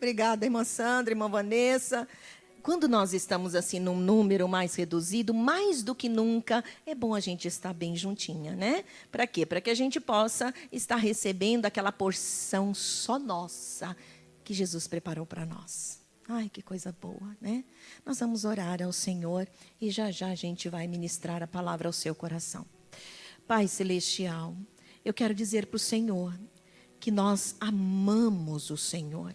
Obrigada, irmã Sandra, irmã Vanessa. Quando nós estamos assim num número mais reduzido, mais do que nunca, é bom a gente estar bem juntinha, né? Para quê? Para que a gente possa estar recebendo aquela porção só nossa que Jesus preparou para nós. Ai, que coisa boa, né? Nós vamos orar ao Senhor e já já a gente vai ministrar a palavra ao seu coração. Pai Celestial, eu quero dizer para o Senhor que nós amamos o Senhor.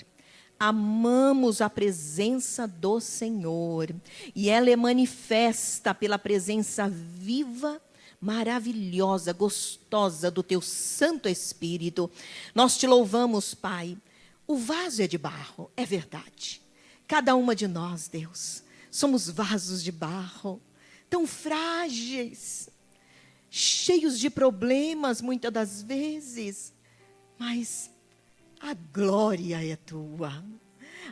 Amamos a presença do Senhor. E ela é manifesta pela presença viva, maravilhosa, gostosa do Teu Santo Espírito. Nós te louvamos, Pai. O vaso é de barro, é verdade. Cada uma de nós, Deus, somos vasos de barro, tão frágeis, cheios de problemas muitas das vezes, mas a glória é tua.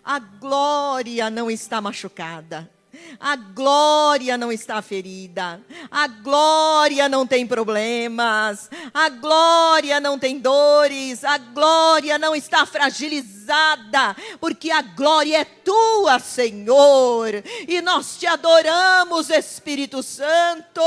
A glória não está machucada. A glória não está ferida. A glória não tem problemas. A glória não tem dores. A glória não está fragilizada. Porque a glória é tua, Senhor. E nós te adoramos, Espírito Santo,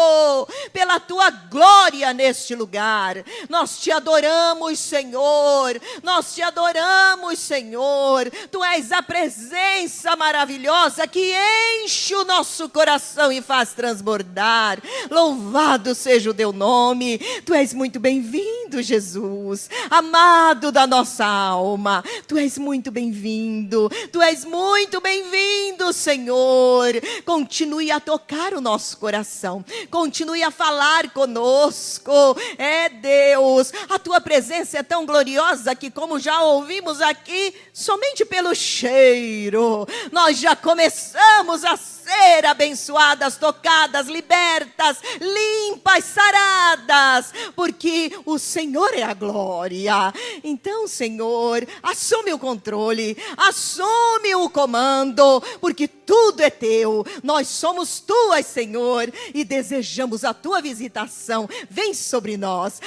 pela tua glória neste lugar. Nós te adoramos, Senhor. Nós te adoramos, Senhor. Tu és a presença maravilhosa que enche o nosso coração e faz transbordar. Louvado seja o teu nome. Tu és muito bem-vindo, Jesus, amado da nossa alma. Tu és muito bem-vindo. Tu és muito bem-vindo, Senhor. Continue a tocar o nosso coração. Continue a falar conosco. É Deus, a tua presença é tão gloriosa que, como já ouvimos aqui, somente pelo cheiro nós já começamos a ser abençoadas, tocadas, libertas, limpas, saradas, porque o Senhor é a glória. Então, Senhor, assume o controle, assume o comando, porque tudo é teu. Nós somos tuas, Senhor, e desejamos a tua visitação. Vem sobre nós,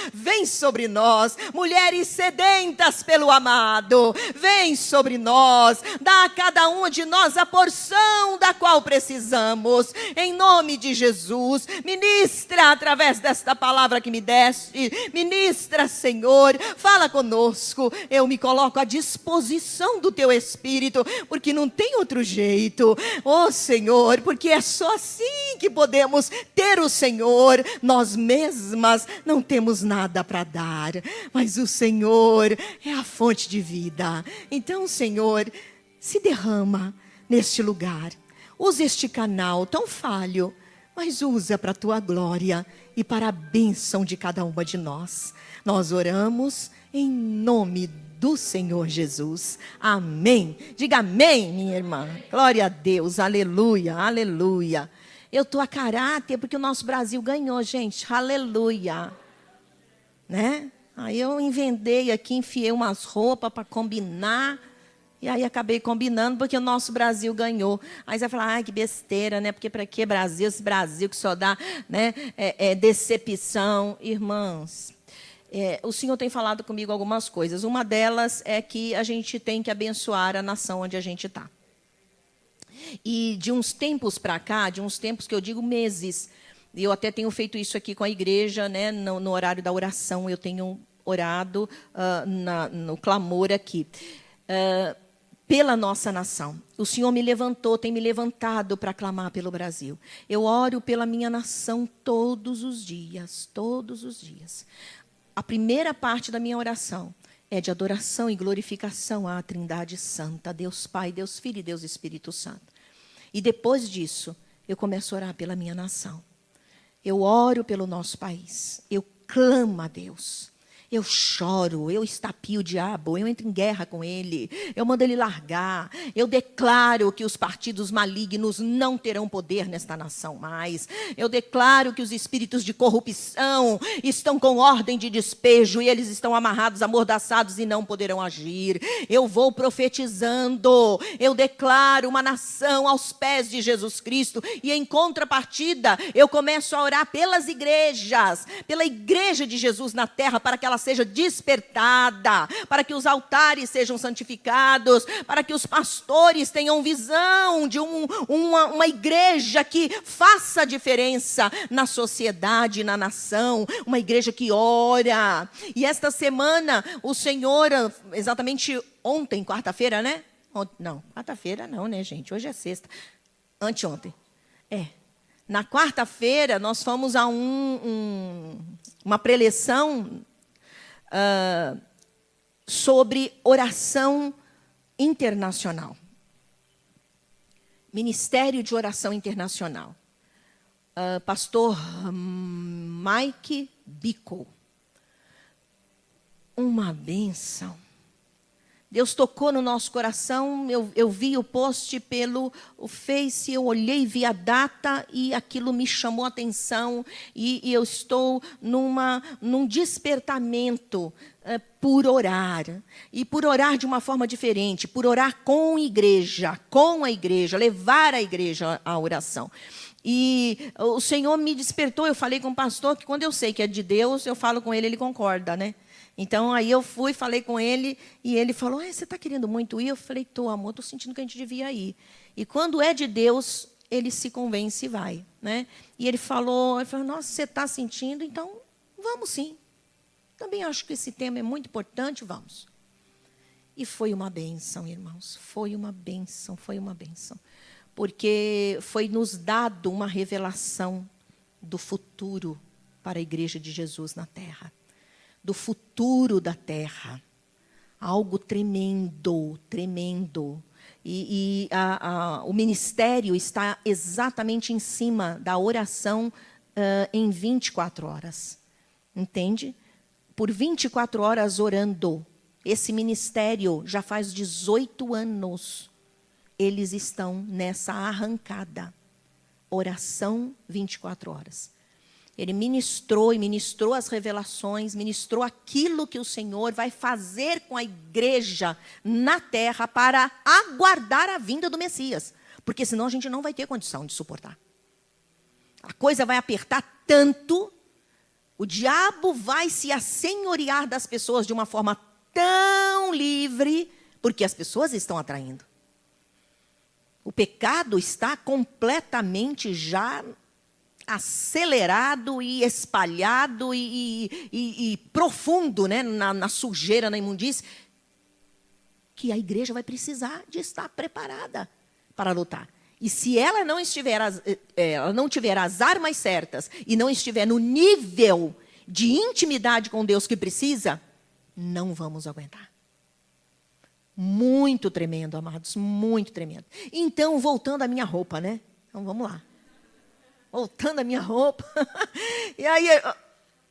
mulheres sedentas pelo amado, vem sobre nós, dá a cada um de nós a porção da qual precisamos, em nome de Jesus. Ministra através desta palavra que me deste, ministra, Senhor, fala conosco. Eu me coloco à disposição do teu Espírito, porque não tem outro jeito, oh Senhor, porque é só assim que podemos ter o Senhor. Nós mesmas não temos nada para dar, mas o Senhor é a fonte de vida. Então, Senhor, se derrama neste lugar. Usa este canal tão falho, mas usa para a tua glória e para a bênção de cada uma de nós. Nós oramos em nome do Senhor Jesus. Amém. Diga amém, minha irmã. Glória a Deus. Aleluia, aleluia. Eu estou a caráter porque o nosso Brasil ganhou, gente. Aleluia. Né? Aí eu inventei aqui, enfiei umas roupas para combinar. E aí acabei combinando porque o nosso Brasil ganhou. Aí você vai falar, ai, que besteira, né? Porque para que Brasil? Esse Brasil que só dá, né, decepção. Irmãs, o Senhor tem falado comigo algumas coisas. Uma delas é que a gente tem que abençoar a nação onde a gente está. E de uns tempos para cá, de uns tempos que eu digo meses, e eu até tenho feito isso aqui com a igreja, né, no horário da oração, eu tenho orado no clamor aqui. Pela nossa nação. O Senhor me levantou, tem me levantado para clamar pelo Brasil. Eu oro pela minha nação todos os dias, todos os dias. A primeira parte da minha oração é de adoração e glorificação à Trindade Santa, Deus Pai, Deus Filho e Deus Espírito Santo. E depois disso, eu começo a orar pela minha nação. Eu oro pelo nosso país, eu clamo a Deus. Eu choro, eu estapio o diabo, eu entro em guerra com ele, eu mando ele largar, eu declaro que os partidos malignos não terão poder nesta nação mais, eu declaro que os espíritos de corrupção estão com ordem de despejo e eles estão amarrados, amordaçados e não poderão agir. Eu vou profetizando, eu declaro uma nação aos pés de Jesus Cristo e em contrapartida eu começo a orar pelas igrejas, pela igreja de Jesus na terra, para que ela seja despertada, para que os altares sejam santificados, para que os pastores tenham visão de uma igreja que faça diferença na sociedade, na nação, uma igreja que ora. E esta semana, o Senhor, exatamente ontem, quarta-feira, né? Não, quarta-feira não, né, gente? Hoje é sexta. Anteontem. Na quarta-feira, nós fomos a uma preleção sobre oração internacional. Ministério de Oração Internacional. Pastor Mike Bickle. Uma bênção. Deus tocou no nosso coração, eu vi o post pelo Face, eu olhei, vi a data e aquilo me chamou a atenção e eu estou num despertamento por orar. E por orar de uma forma diferente, por orar com a igreja, levar a igreja à oração. E o Senhor me despertou, eu falei com o pastor que quando eu sei que é de Deus, eu falo com ele, ele concorda, né? Então, aí eu fui, falei com ele, e ele falou, você está querendo muito ir? Eu falei, amor, estou sentindo que a gente devia ir. E quando é de Deus, ele se convence e vai. Né? E ele falou, nossa, você está sentindo? Então, vamos sim. Também acho que esse tema é muito importante, vamos. E foi uma bênção, irmãos, foi uma bênção. Porque foi nos dado uma revelação do futuro para a igreja de Jesus na terra. Do futuro da terra. Algo tremendo. E o ministério está exatamente em cima da oração em 24 horas. Entende? Por 24 horas orando. Esse ministério já faz 18 anos. Eles estão nessa arrancada. Oração 24 horas. Ele ministrou as revelações, ministrou aquilo que o Senhor vai fazer com a igreja na terra para aguardar a vinda do Messias. Porque senão a gente não vai ter condição de suportar. A coisa vai apertar tanto, o diabo vai se assenhorear das pessoas de uma forma tão livre, porque as pessoas estão atraindo. O pecado está completamente já acelerado e espalhado e profundo, né, na sujeira, na imundície, que a igreja vai precisar de estar preparada para lutar. E se ela não tiver as armas certas e não estiver no nível de intimidade com Deus que precisa, não vamos aguentar. Muito tremendo, amados, muito tremendo. Então, voltando à minha roupa, né? Então, vamos lá. Voltando à minha roupa. E aí,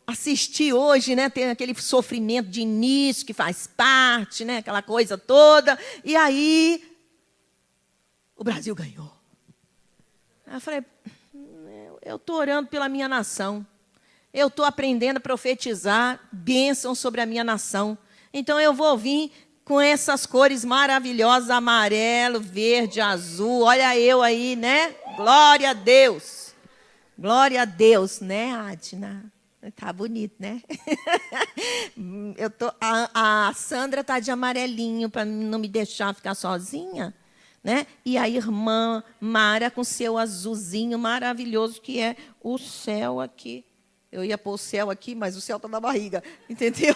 assisti hoje, né? Tem aquele sofrimento de início que faz parte, né? Aquela coisa toda. E aí, o Brasil ganhou. Aí eu falei, eu estou orando pela minha nação. Eu estou aprendendo a profetizar bênção sobre a minha nação. Então, eu vou vir com essas cores maravilhosas, amarelo, verde, azul. Olha eu aí, né? Glória a Deus. Glória a Deus, né, Adna? Tá bonito, né? A Sandra tá de amarelinho para não me deixar ficar sozinha, né? E a irmã Mara com seu azulzinho maravilhoso, que é o céu aqui. Eu ia pôr o céu aqui, mas o céu está na barriga, entendeu?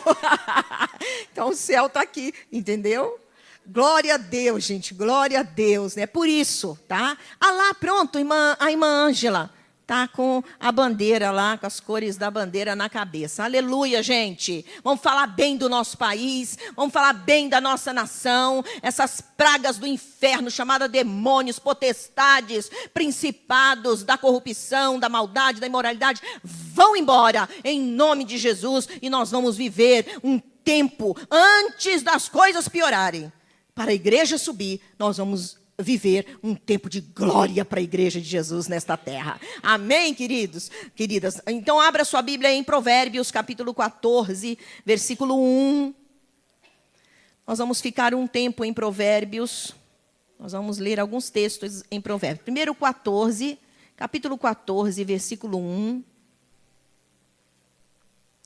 Então, o céu está aqui, entendeu? Glória a Deus, gente, glória a Deus, né? Por isso, tá? Lá, pronto, a irmã Ângela está com a bandeira lá, com as cores da bandeira na cabeça. Aleluia, gente. Vamos falar bem do nosso país, vamos falar bem da nossa nação. Essas pragas do inferno, chamadas demônios, potestades, principados da corrupção, da maldade, da imoralidade, vão embora em nome de Jesus e nós vamos viver um tempo antes das coisas piorarem. Para a igreja subir, nós vamos viver um tempo de glória para a igreja de Jesus nesta terra. Amém, queridos? Queridas? Então, abra sua Bíblia em Provérbios, capítulo 14, versículo 1. Nós vamos ficar um tempo em Provérbios. Nós vamos ler alguns textos em Provérbios. Primeiro, capítulo 14, versículo 1.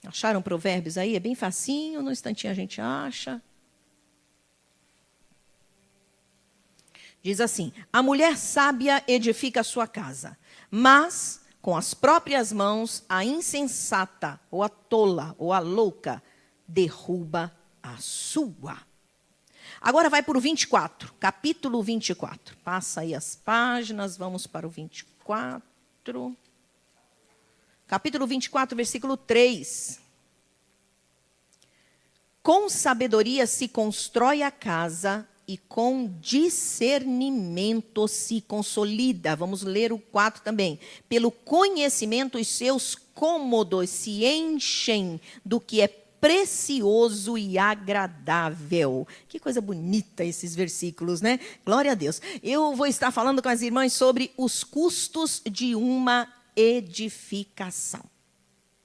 Acharam Provérbios aí? É bem facinho, no instantinho a gente acha. Diz assim: a mulher sábia edifica a sua casa, mas com as próprias mãos a insensata, ou a tola, ou a louca, derruba a sua. Agora vai para o 24, capítulo 24. Passa aí as páginas, vamos para o 24. Capítulo 24, versículo 3. Com sabedoria se constrói a casa e com discernimento se consolida. Vamos ler o 4 também. Pelo conhecimento os seus cômodos se enchem do que é precioso e agradável. Que coisa bonita esses versículos, né? Glória a Deus. Eu vou estar falando com as irmãs sobre os custos de uma edificação.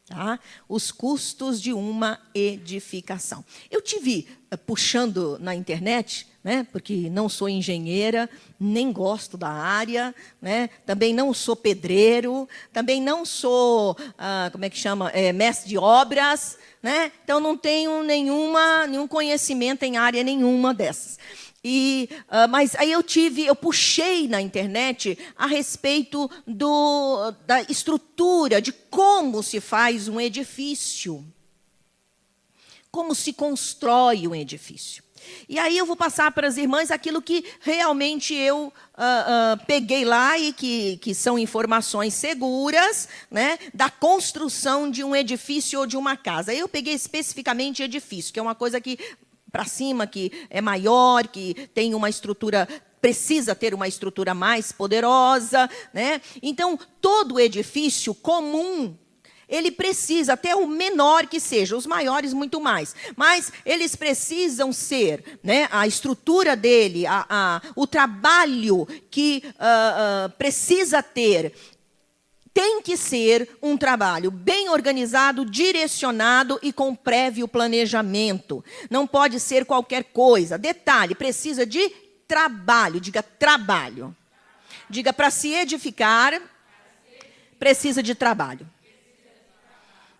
Tá? Os custos de uma edificação. Eu tive puxando na internet, né, porque não sou engenheira, nem gosto da área, né, também não sou pedreiro, também não sou, mestre de obras, né, então não tenho nenhum conhecimento em área nenhuma dessas. Mas aí eu puxei na internet a respeito da estrutura, de como se faz um edifício, como se constrói um edifício. E aí eu vou passar para as irmãs aquilo que realmente eu peguei lá e que são informações seguras, né, da construção de um edifício ou de uma casa. Eu peguei especificamente edifício, que é uma coisa que para cima, que é maior, que tem uma estrutura, precisa ter uma estrutura mais poderosa, né? Então, todo edifício comum, ele precisa, até o menor que seja, os maiores muito mais, mas eles precisam ser, né, a estrutura dele, o trabalho que precisa ter, tem que ser um trabalho bem organizado, direcionado e com prévio planejamento. Não pode ser qualquer coisa. Detalhe, precisa de trabalho. Diga trabalho. Diga, para se edificar, precisa de trabalho.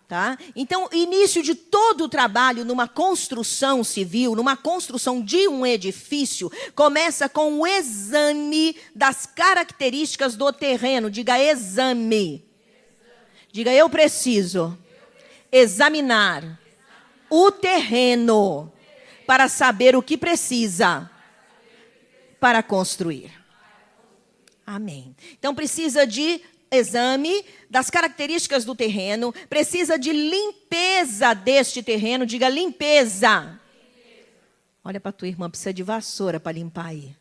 Tá? Então, o início de todo o trabalho numa construção civil, numa construção de um edifício, começa com o exame das características do terreno. Diga exame. Diga, eu preciso examinar o terreno para saber o que precisa para construir. Amém. Então, precisa de exame das características do terreno, precisa de limpeza deste terreno. Diga limpeza. Olha para a tua irmã, precisa de vassoura para limpar aí.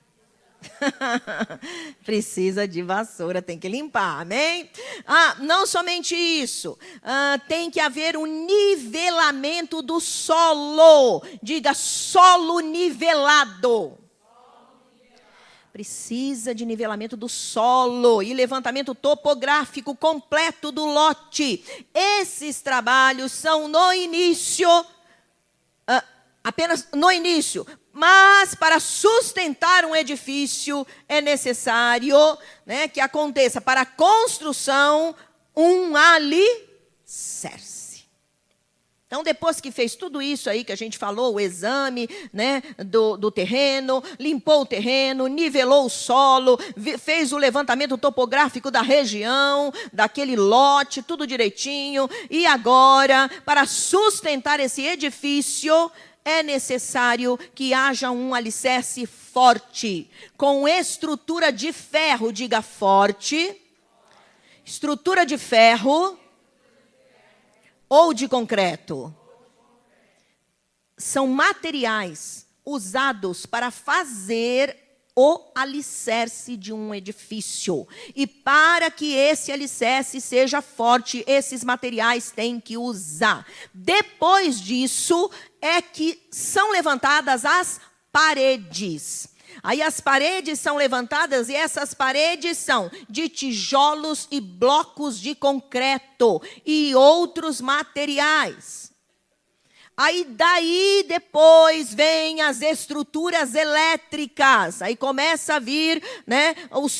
Precisa de vassoura, tem que limpar, amém? Não somente isso, tem que haver um nivelamento do solo. Diga solo nivelado. Precisa de nivelamento do solo e levantamento topográfico completo do lote. Esses trabalhos são no início, apenas no início. Mas para sustentar um edifício é necessário, né, que aconteça para a construção um alicerce. Então, depois que fez tudo isso aí que a gente falou, o exame, né, do terreno, limpou o terreno, nivelou o solo, fez o levantamento topográfico da região, daquele lote, tudo direitinho. E agora, para sustentar esse edifício, é necessário que haja um alicerce forte, com estrutura de ferro. Diga forte. Estrutura de ferro. Ou de concreto. São materiais usados para fazer o alicerce de um edifício. E para que esse alicerce seja forte, esses materiais têm que usar. Depois disso, é que são levantadas as paredes. Aí as paredes são levantadas e essas paredes são de tijolos e blocos de concreto e outros materiais. Aí daí depois vem as estruturas elétricas. Aí começa a vir, né,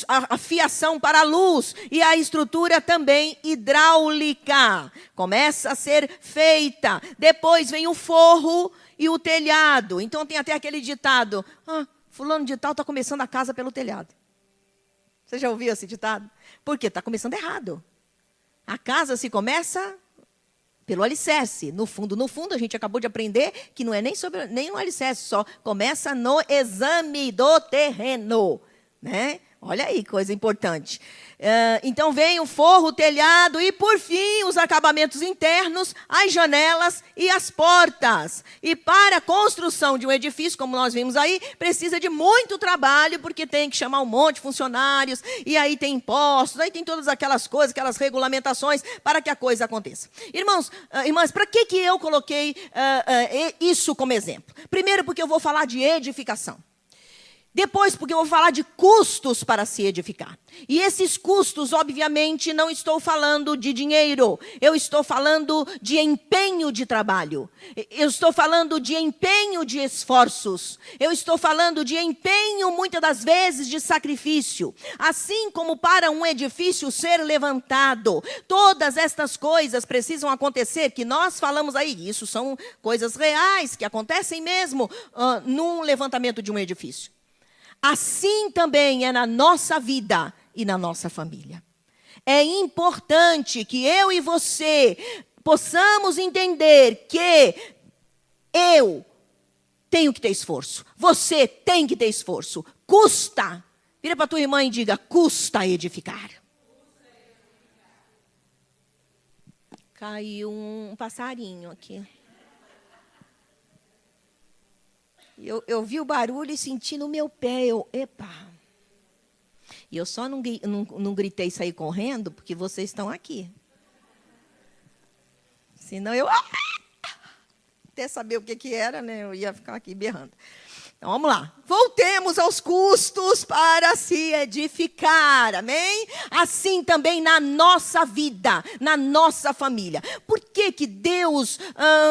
a fiação para a luz. E a estrutura também hidráulica. Começa a ser feita. Depois vem o forro e o telhado. Então tem até aquele ditado. Fulano de tal está começando a casa pelo telhado. Você já ouviu esse ditado? Por quê? Está começando errado. A casa se começa pelo alicerce. No fundo, a gente acabou de aprender que não é nem um alicerce, só começa no exame do terreno, né? Olha aí, coisa importante. Então vem o forro, o telhado e, por fim, os acabamentos internos, as janelas e as portas. E para a construção de um edifício, como nós vimos aí, precisa de muito trabalho, porque tem que chamar um monte de funcionários, e aí tem impostos, aí tem todas aquelas coisas, aquelas regulamentações, para que a coisa aconteça. Irmãos, irmãs, para que eu coloquei isso como exemplo? Primeiro, porque eu vou falar de edificação. Depois, porque eu vou falar de custos para se edificar. E esses custos, obviamente, não estou falando de dinheiro. Eu estou falando de empenho de trabalho. Eu estou falando de empenho de esforços. Eu estou falando de empenho, muitas das vezes, de sacrifício. Assim como para um edifício ser levantado. Todas estas coisas precisam acontecer, que nós falamos aí. Isso são coisas reais, que acontecem mesmo num levantamento de um edifício. Assim também é na nossa vida e na nossa família. É importante que eu e você possamos entender que eu tenho que ter esforço. Você tem que ter esforço. Custa. Vira para a tua irmã e diga, custa edificar. Caiu um passarinho aqui. Eu vi o barulho e senti no meu pé. Epa! E eu só não gritei sair correndo porque vocês estão aqui. Senão eu... até saber o que era, né? Eu ia ficar aqui berrando. Então, vamos lá. Voltemos aos custos para se edificar, amém? Assim também na nossa vida, na nossa família. Por que Deus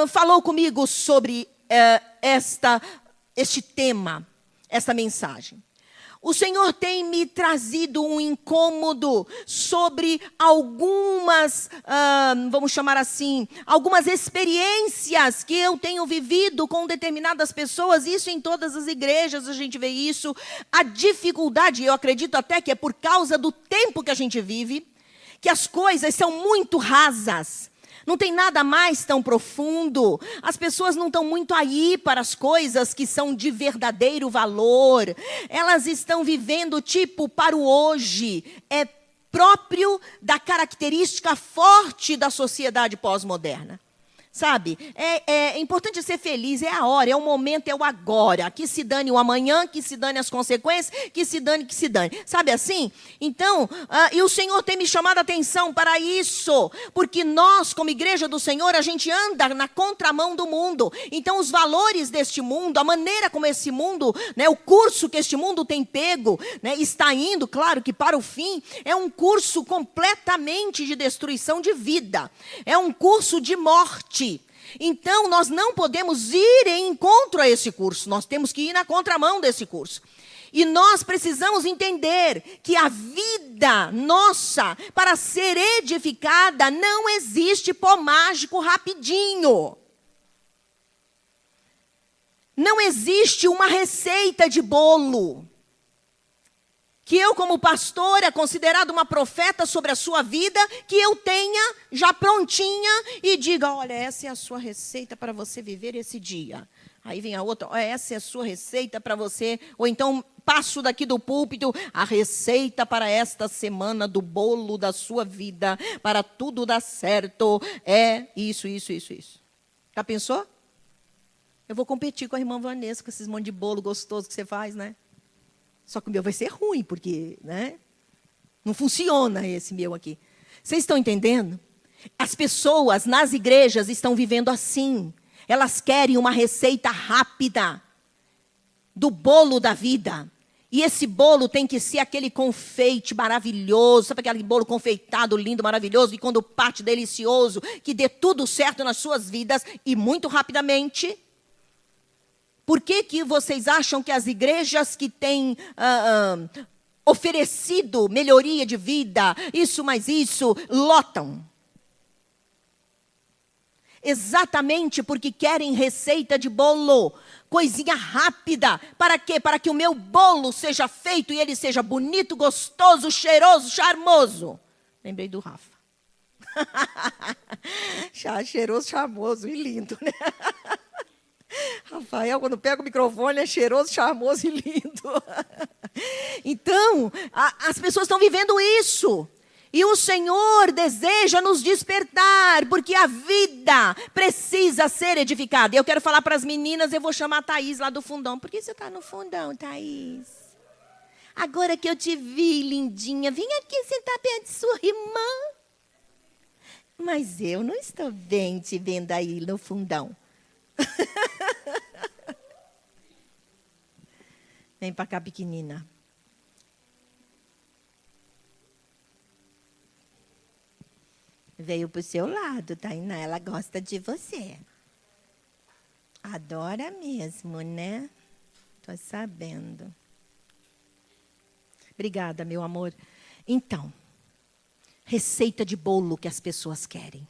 falou comigo sobre este tema, essa mensagem? O Senhor tem me trazido um incômodo sobre algumas, vamos chamar assim, algumas experiências que eu tenho vivido com determinadas pessoas. Isso em todas as igrejas a gente vê isso. A dificuldade, eu acredito até que é por causa do tempo que a gente vive, que as coisas são muito rasas. Não tem nada mais tão profundo. As pessoas não estão muito aí para as coisas que são de verdadeiro valor. Elas estão vivendo tipo para o hoje. É próprio da característica forte da sociedade pós-moderna. Sabe, é importante ser feliz, é a hora, é o momento, é o agora. Que se dane o amanhã, que se dane as consequências, que se dane. Sabe assim? Então, e o Senhor tem me chamado a atenção para isso. Porque nós, como igreja do Senhor, a gente anda na contramão do mundo. Então, os valores deste mundo, a maneira como esse mundo, né, o curso que este mundo tem pego, né, está indo, claro que para o fim, é um curso completamente de destruição de vida. É um curso de morte. Então, nós não podemos ir em encontro a esse curso. Nós temos que ir na contramão desse curso. E nós precisamos entender que a vida nossa, para ser edificada, não existe pó mágico rapidinho. Não existe uma receita de bolo. Que eu, como pastora, considerado uma profeta sobre a sua vida, que eu tenha já prontinha e diga, olha, essa é a sua receita para você viver esse dia. Aí vem a outra, olha, essa é a sua receita para você, ou então passo daqui do púlpito, a receita para esta semana do bolo da sua vida, para tudo dar certo, é isso. Já pensou? Eu vou competir com a irmã Vanessa, com esses monte de bolo gostoso que você faz, né? Só que o meu vai ser ruim, porque, né, não funciona esse meu aqui. Vocês estão entendendo? As pessoas nas igrejas estão vivendo assim. Elas querem uma receita rápida do bolo da vida. E esse bolo tem que ser aquele confeite maravilhoso, sabe aquele bolo confeitado, lindo, maravilhoso, e quando parte delicioso, que dê tudo certo nas suas vidas e muito rapidamente. Por que vocês acham que as igrejas que têm oferecido melhoria de vida, isso mais isso, lotam? Exatamente porque querem receita de bolo, coisinha rápida. Para quê? Para que o meu bolo seja feito e ele seja bonito, gostoso, cheiroso, charmoso. Lembrei do Rafa. Cheiroso, charmoso e lindo, né? Rafael, quando pega o microfone, é cheiroso, charmoso e lindo. Então, as pessoas estão vivendo isso. E o Senhor deseja nos despertar, porque a vida precisa ser edificada. E eu quero falar para as meninas, eu vou chamar a Thaís lá do fundão. Por que você está no fundão, Thaís? Agora que eu te vi, lindinha, vem aqui sentar perto de sua irmã. Mas eu não estou bem te vendo aí no fundão. Vem para cá, pequenina. Veio para o seu lado, Tainá. Ela gosta de você. Adora mesmo, né? Estou sabendo. Obrigada, meu amor. Então, receita de bolo que as pessoas querem.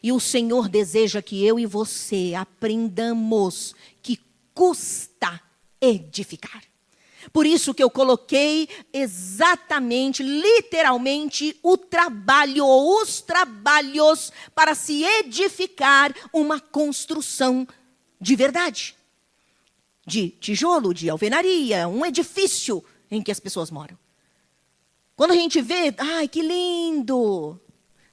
E o Senhor deseja que eu e você aprendamos que custa edificar. Por isso que eu coloquei exatamente, literalmente, o trabalho ou os trabalhos para se edificar uma construção de verdade. De tijolo, de alvenaria, um edifício em que as pessoas moram. Quando a gente vê, ai, que lindo!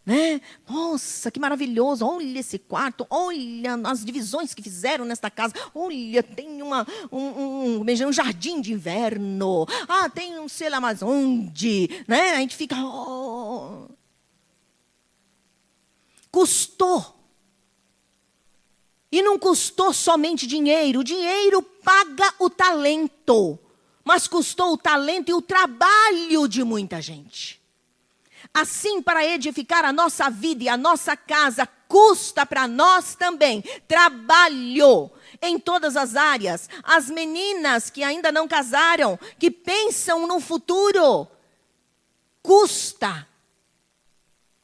Né? Nossa, que maravilhoso, olha esse quarto, olha as divisões que fizeram nesta casa, olha, tem um jardim de inverno, tem um sei lá mais onde, né? A gente fica, custou. E não custou somente dinheiro, o dinheiro paga o talento, mas custou o talento e o trabalho de muita gente. Assim, para edificar a nossa vida e a nossa casa, custa para nós também trabalho em todas as áreas. As meninas que ainda não casaram, que pensam no futuro, custa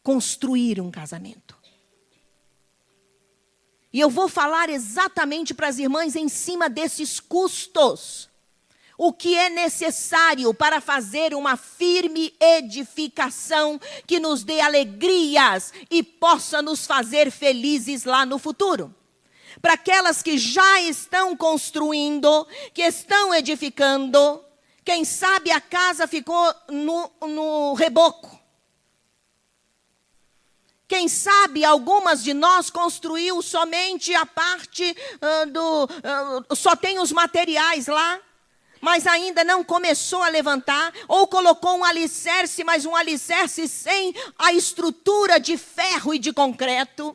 construir um casamento. E eu vou falar exatamente para as irmãs em cima desses custos. O que é necessário para fazer uma firme edificação que nos dê alegrias e possa nos fazer felizes lá no futuro. Para aquelas que já estão construindo, que estão edificando, quem sabe a casa ficou no reboco. Quem sabe algumas de nós construiu somente a parte só tem os materiais lá. Mas ainda não começou a levantar, ou colocou um alicerce, mas um alicerce sem a estrutura de ferro e de concreto.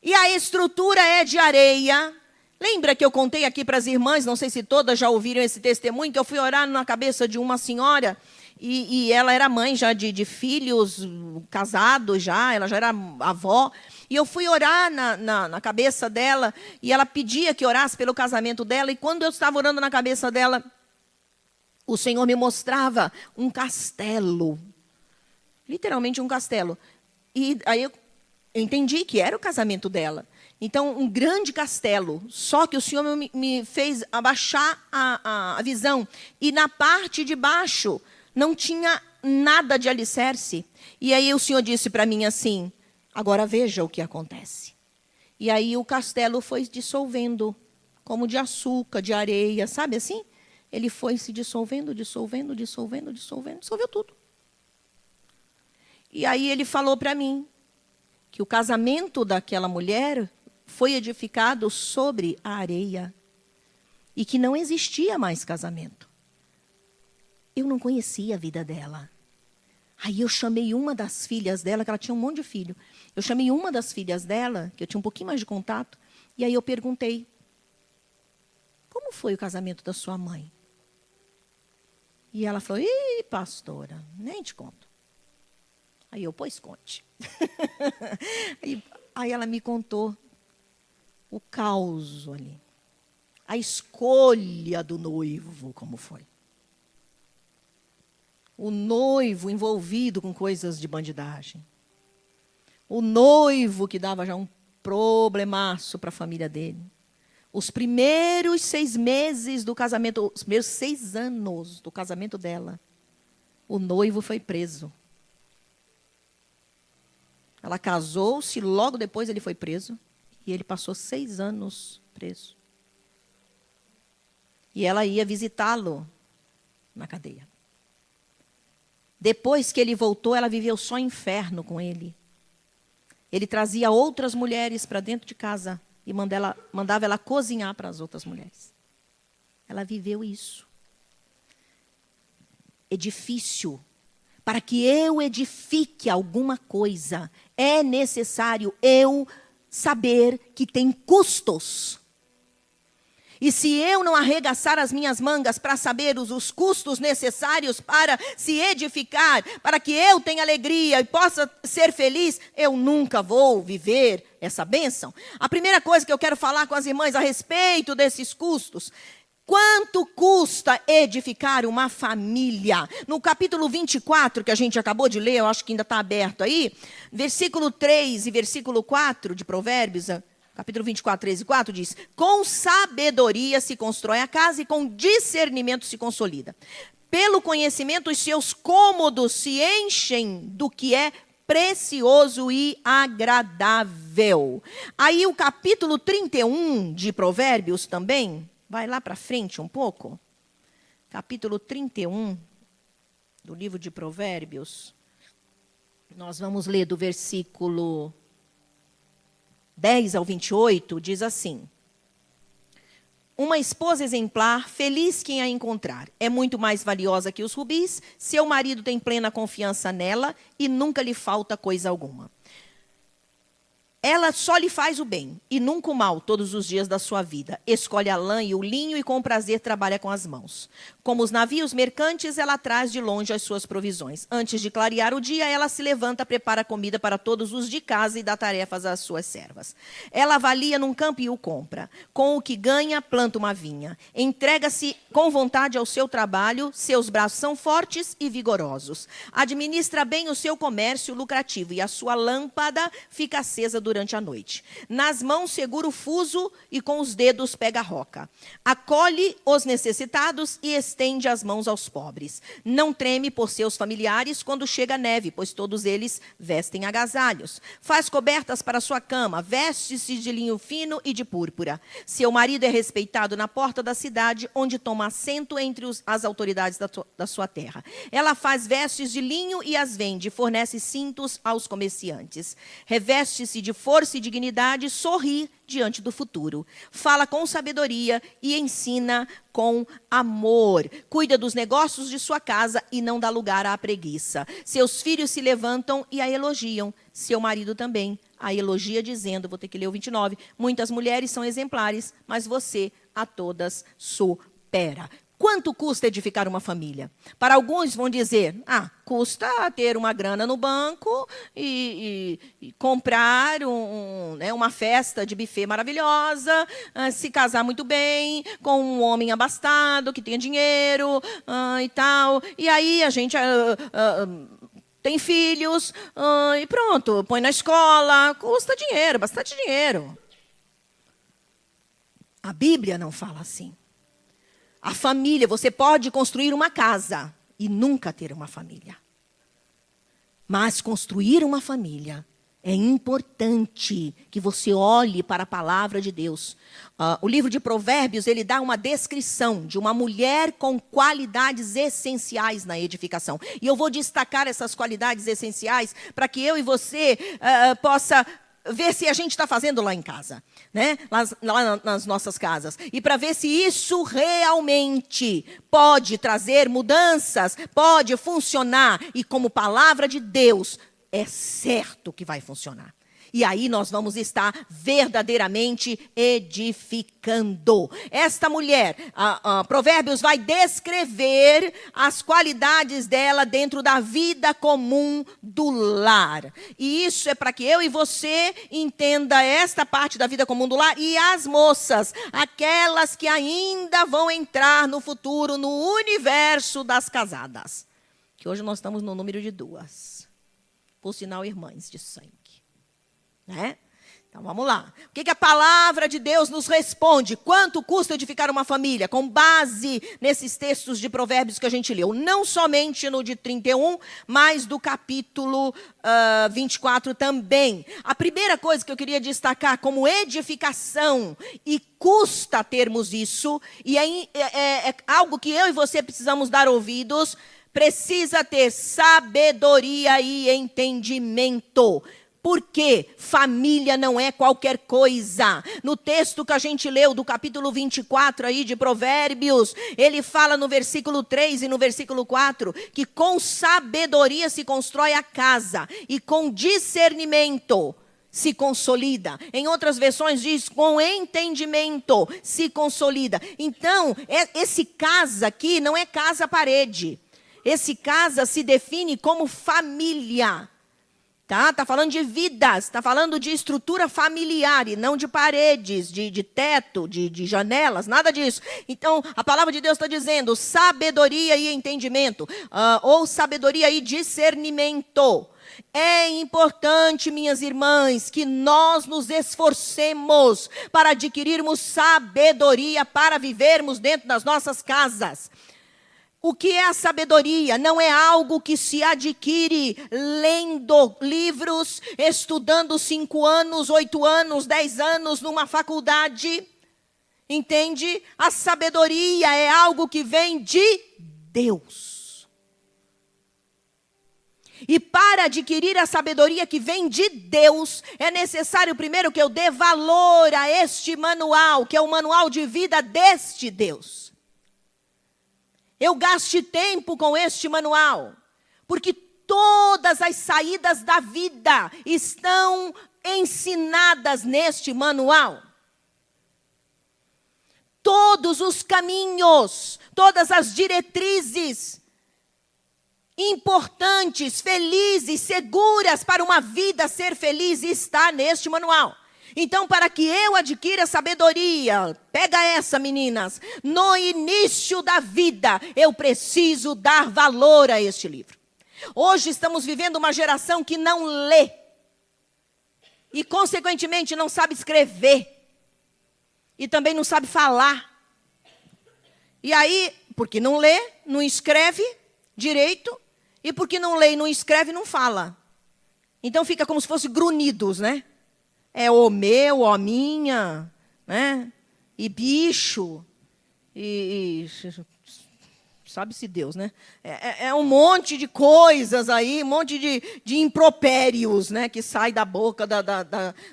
E a estrutura é de areia. Lembra que eu contei aqui para as irmãs, não sei se todas já ouviram esse testemunho, que eu fui orar na cabeça de uma senhora, e ela era mãe já de filhos casados já, ela já era avó. E eu fui orar na cabeça dela, e ela pedia que orasse pelo casamento dela, e quando eu estava orando na cabeça dela, o Senhor me mostrava um castelo, literalmente um castelo. E aí eu entendi que era o casamento dela. Então, um grande castelo, só que o Senhor me fez abaixar a visão, e na parte de baixo não tinha nada de alicerce. E aí o Senhor disse para mim assim, agora veja o que acontece. E aí o castelo foi dissolvendo, como de açúcar, de areia, sabe assim? Ele foi se dissolvendo, dissolvendo tudo. E aí ele falou para mim que o casamento daquela mulher foi edificado sobre a areia e que não existia mais casamento. Eu não conhecia a vida dela. Aí eu chamei uma das filhas dela, que ela tinha um monte de filho. Eu chamei uma das filhas dela, que eu tinha um pouquinho mais de contato, e aí eu perguntei, como foi o casamento da sua mãe? E ela falou, ih, pastora, nem te conto. Aí eu, pois conte. Aí ela me contou o caos ali. A escolha do noivo, como foi. O noivo envolvido com coisas de bandidagem. O noivo que dava já um problemaço para a família dele. Os primeiros 6 meses do casamento, os primeiros 6 anos do casamento dela, o noivo foi preso. Ela casou-se, logo depois ele foi preso. E ele passou 6 anos preso. E ela ia visitá-lo na cadeia. Depois que ele voltou, ela viveu só inferno com ele. Ele trazia outras mulheres para dentro de casa e mandava ela cozinhar para as outras mulheres. Ela viveu isso. Edifício. Para que eu edifique alguma coisa, é necessário eu saber que tem custos. E se eu não arregaçar as minhas mangas para saber os custos necessários para se edificar, para que eu tenha alegria e possa ser feliz, eu nunca vou viver essa bênção. A primeira coisa que eu quero falar com as irmãs a respeito desses custos: quanto custa edificar uma família? No capítulo 24, que a gente acabou de ler, eu acho que ainda está aberto aí, versículo 3 e versículo 4 de Provérbios, capítulo 24, 3 e 4 diz: com sabedoria se constrói a casa e com discernimento se consolida. Pelo conhecimento os seus cômodos se enchem do que é precioso e agradável. Aí o capítulo 31 de Provérbios também, vai lá para frente um pouco. Capítulo 31 do livro de Provérbios. Nós vamos ler do versículo 10 ao 28, diz assim: uma esposa exemplar, feliz quem a encontrar. É muito mais valiosa que os rubis. Seu marido tem plena confiança nela e nunca lhe falta coisa alguma. Ela só lhe faz o bem e nunca o mal todos os dias da sua vida. Escolhe a lã e o linho e com prazer trabalha com as mãos. Como os navios mercantes, ela traz de longe as suas provisões. Antes de clarear o dia, ela se levanta, prepara comida para todos os de casa e dá tarefas às suas servas. Ela avalia num campo e o compra. Com o que ganha, planta uma vinha. Entrega-se com vontade ao seu trabalho, seus braços são fortes e vigorosos. Administra bem o seu comércio lucrativo e a sua lâmpada fica acesa durante a noite. Nas mãos segura o fuso e com os dedos pega a roca. Acolhe os necessitados e estende as mãos aos pobres. Não treme por seus familiares quando chega a neve, pois todos eles vestem agasalhos. Faz cobertas para sua cama, veste-se de linho fino e de púrpura. Seu marido é respeitado na porta da cidade, onde toma assento entre as autoridades da sua terra. Ela faz vestes de linho e as vende, fornece cintos aos comerciantes. Reveste-se de força e dignidade, sorri diante do futuro. Fala com sabedoria e ensina com amor. Cuida dos negócios de sua casa e não dá lugar à preguiça. Seus filhos se levantam e a elogiam. Seu marido também a elogia, dizendo, vou ter que ler o 29, muitas mulheres são exemplares, mas você a todas supera. Quanto custa edificar uma família? Para alguns vão dizer, custa ter uma grana no banco e comprar uma festa de buffet maravilhosa, se casar muito bem, com um homem abastado, que tenha dinheiro e tal. E aí a gente tem filhos e pronto, põe na escola, custa dinheiro, bastante dinheiro. A Bíblia não fala assim. A família, você pode construir uma casa e nunca ter uma família. Mas construir uma família é importante que você olhe para a palavra de Deus. O livro de Provérbios, ele dá uma descrição de uma mulher com qualidades essenciais na edificação. E eu vou destacar essas qualidades essenciais para que eu e você possa ver se a gente está fazendo lá em casa, né? Lá nas nossas casas. E para ver se isso realmente pode trazer mudanças, pode funcionar. E como palavra de Deus, é certo que vai funcionar. E aí nós vamos estar verdadeiramente edificando. Esta mulher, Provérbios vai descrever as qualidades dela dentro da vida comum do lar. E isso é para que eu e você entenda esta parte da vida comum do lar. E as moças, aquelas que ainda vão entrar no futuro, no universo das casadas. Que hoje nós estamos no número de 2. Por sinal, irmãs de sangue. Né? Então, vamos lá. O que a palavra de Deus nos responde? Quanto custa edificar uma família? Com base nesses textos de Provérbios que a gente leu. Não somente no de 31, mas do capítulo 24 também. A primeira coisa que eu queria destacar como edificação, e custa termos isso, e é algo que eu e você precisamos dar ouvidos, precisa ter sabedoria e entendimento. Porque família não é qualquer coisa. No texto que a gente leu, do capítulo 24 aí de Provérbios, ele fala no versículo 3 e no versículo 4, que com sabedoria se constrói a casa, e com discernimento se consolida. Em outras versões diz, com entendimento se consolida. Então, esse casa aqui não é casa-parede. Esse casa se define como família. Tá falando de vidas, está falando de estrutura familiar e não de paredes, de teto, de janelas, nada disso. Então, a palavra de Deus está dizendo sabedoria e entendimento, ou sabedoria e discernimento. É importante, minhas irmãs, que nós nos esforcemos para adquirirmos sabedoria para vivermos dentro das nossas casas. O que é a sabedoria? Não é algo que se adquire lendo livros, estudando 5 anos, 8 anos, 10 anos numa faculdade. Entende? A sabedoria é algo que vem de Deus. E para adquirir a sabedoria que vem de Deus, é necessário primeiro que eu dê valor a este manual, que é o manual de vida deste Deus. Eu gaste tempo com este manual, porque todas as saídas da vida estão ensinadas neste manual. Todos os caminhos, todas as diretrizes importantes, felizes, seguras para uma vida ser feliz está neste manual. Então, para que eu adquira sabedoria, pega essa, meninas, no início da vida, eu preciso dar valor a este livro. Hoje estamos vivendo uma geração que não lê e, consequentemente, não sabe escrever e também não sabe falar. E aí, porque não lê, não escreve direito, e porque não lê e não escreve, não fala. Então, fica como se fosse grunhidos, né? É o meu, o minha, né? E bicho, e sabe-se Deus, né? É um monte de coisas aí, um monte de impropérios, né? Que sai da boca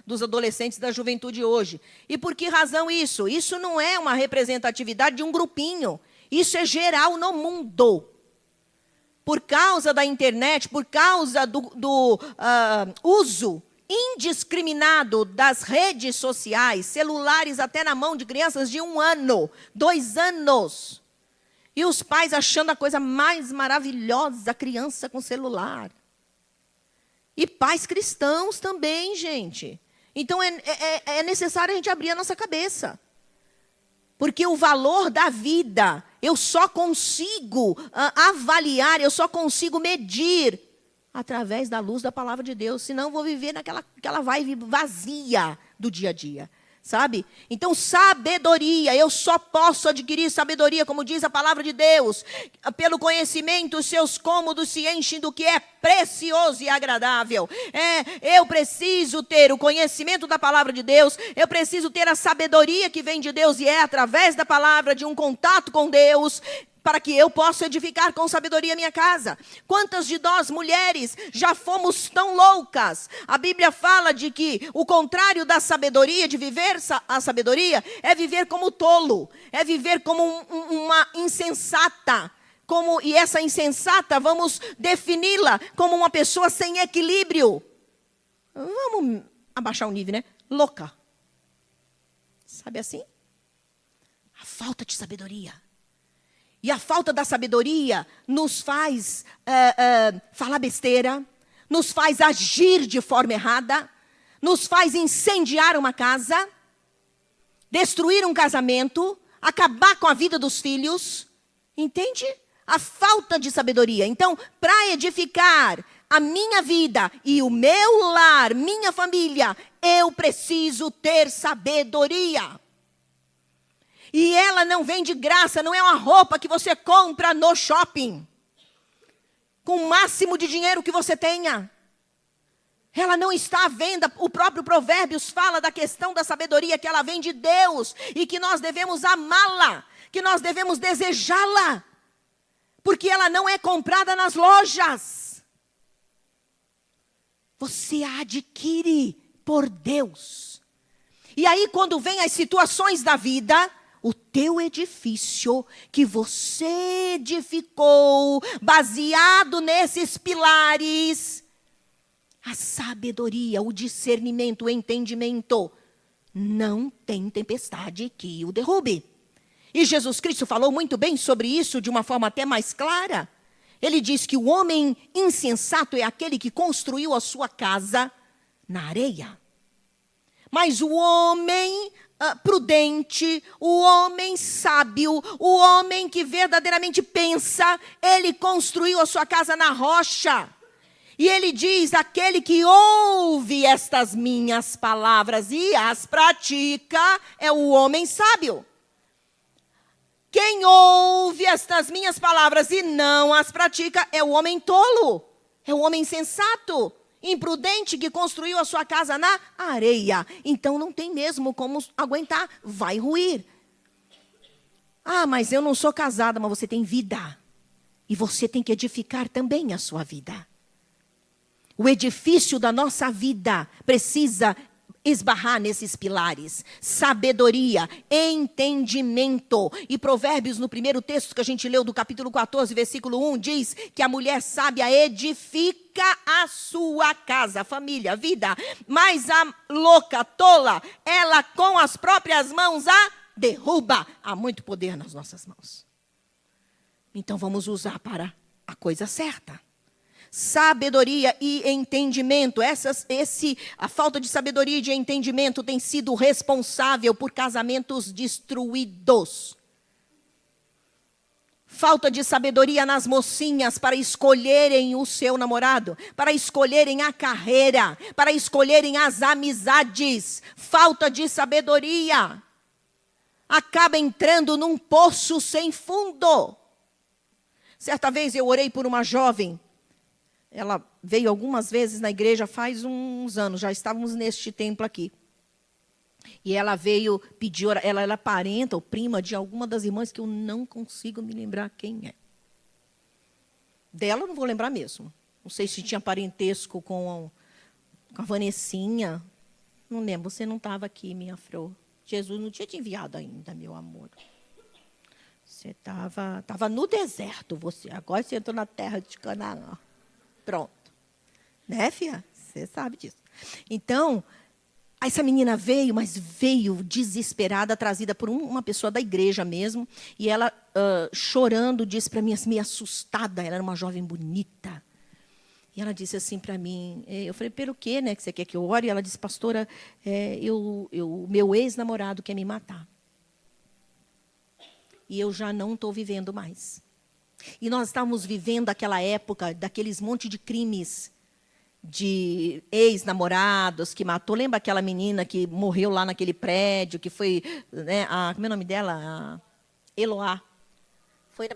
dos adolescentes da juventude hoje. E por que razão isso? Isso não é uma representatividade de um grupinho. Isso é geral no mundo. Por causa da internet, por causa do uso indiscriminado das redes sociais, celulares até na mão de crianças de 1 ano, 2 anos. E os pais achando a coisa mais maravilhosa, a criança com celular. E pais cristãos também, gente. Então é necessário a gente abrir a nossa cabeça. Porque o valor da vida, eu só consigo avaliar, eu só consigo medir através da luz da palavra de Deus. Senão eu vou viver naquela vibe vazia do dia a dia. Sabe? Então, sabedoria, eu só posso adquirir sabedoria, como diz a palavra de Deus. Pelo conhecimento, os seus cômodos se enchem do que é precioso e agradável. Eu preciso ter o conhecimento da palavra de Deus, eu preciso ter a sabedoria que vem de Deus, e é através da palavra, de um contato com Deus, para que eu possa edificar com sabedoria a minha casa. Quantas de nós, mulheres, já fomos tão loucas? A Bíblia fala de que o contrário da sabedoria, de viver a sabedoria, é viver como tolo, é viver como uma insensata. E essa insensata, vamos defini-la como uma pessoa sem equilíbrio. Vamos abaixar o nível, né? Louca. Sabe assim? A falta de sabedoria. E a falta da sabedoria nos faz falar besteira, nos faz agir de forma errada, nos faz incendiar uma casa, destruir um casamento, acabar com a vida dos filhos. Entende? A falta de sabedoria. Então, para edificar a minha vida e o meu lar, minha família, eu preciso ter sabedoria. E ela não vem de graça, não é uma roupa que você compra no shopping, com o máximo de dinheiro que você tenha. Ela não está à venda. O próprio Provérbios fala da questão da sabedoria, que ela vem de Deus, e que nós devemos amá-la, que nós devemos desejá-la, porque ela não é comprada nas lojas. Você a adquire por Deus. E aí, quando vem as situações da vida, o teu edifício que você edificou, baseado nesses pilares, a sabedoria, o discernimento, o entendimento, não tem tempestade que o derrube. E Jesus Cristo falou muito bem sobre isso, de uma forma até mais clara. Ele diz que o homem insensato é aquele que construiu a sua casa na areia. Mas o homem prudente, o homem sábio, o homem que verdadeiramente pensa, ele construiu a sua casa na rocha. E ele diz, aquele que ouve estas minhas palavras e as pratica, é o homem sábio. Quem ouve estas minhas palavras e não as pratica, é o homem tolo, é o homem insensato, imprudente, que construiu a sua casa na areia. Então não tem mesmo como aguentar, vai ruir. Ah, mas eu não sou casada, mas você tem vida. E você tem que edificar também a sua vida. O edifício da nossa vida precisa esbarrar nesses pilares: sabedoria, entendimento. E Provérbios, no primeiro texto que a gente leu, do capítulo 14, versículo 1, diz que a mulher sábia edifica a sua casa, a família, a vida. Mas a louca, tola, ela com as próprias mãos a derruba. Há muito poder nas nossas mãos. Então vamos usar para a coisa certa. Sabedoria e entendimento. A falta de sabedoria e de entendimento tem sido responsável por casamentos destruídos. Falta de sabedoria nas mocinhas para escolherem o seu namorado, para escolherem a carreira, para escolherem as amizades. Falta de sabedoria. Acaba entrando num poço sem fundo. Certa vez eu orei por uma jovem. Ela veio algumas vezes na igreja faz uns anos, já estávamos neste templo aqui. E ela veio pedir, ela era parenta ou prima de alguma das irmãs que eu não consigo me lembrar quem é. Dela eu não vou lembrar mesmo. Não sei se tinha parentesco com a Vanessinha. Não lembro, você não estava aqui, minha flor. Jesus não tinha te enviado ainda, meu amor. Você estava no deserto, você. Agora você entrou na terra de Canaã. Pronto. Né, filha? Você sabe disso. Então, essa menina veio, mas veio desesperada, trazida por uma pessoa da igreja mesmo. E ela, chorando, disse para mim, assim, meio assustada. Ela era uma jovem bonita. E ela disse assim para mim, eu falei, pelo quê, né, que você quer que eu ore? E ela disse, pastora, o meu ex-namorado quer me matar. E eu já não estou vivendo mais. E nós estávamos vivendo aquela época daqueles monte de crimes de ex-namorados que matou. Lembra aquela menina que morreu lá naquele prédio, que foi, né, como é o nome dela? A Eloá.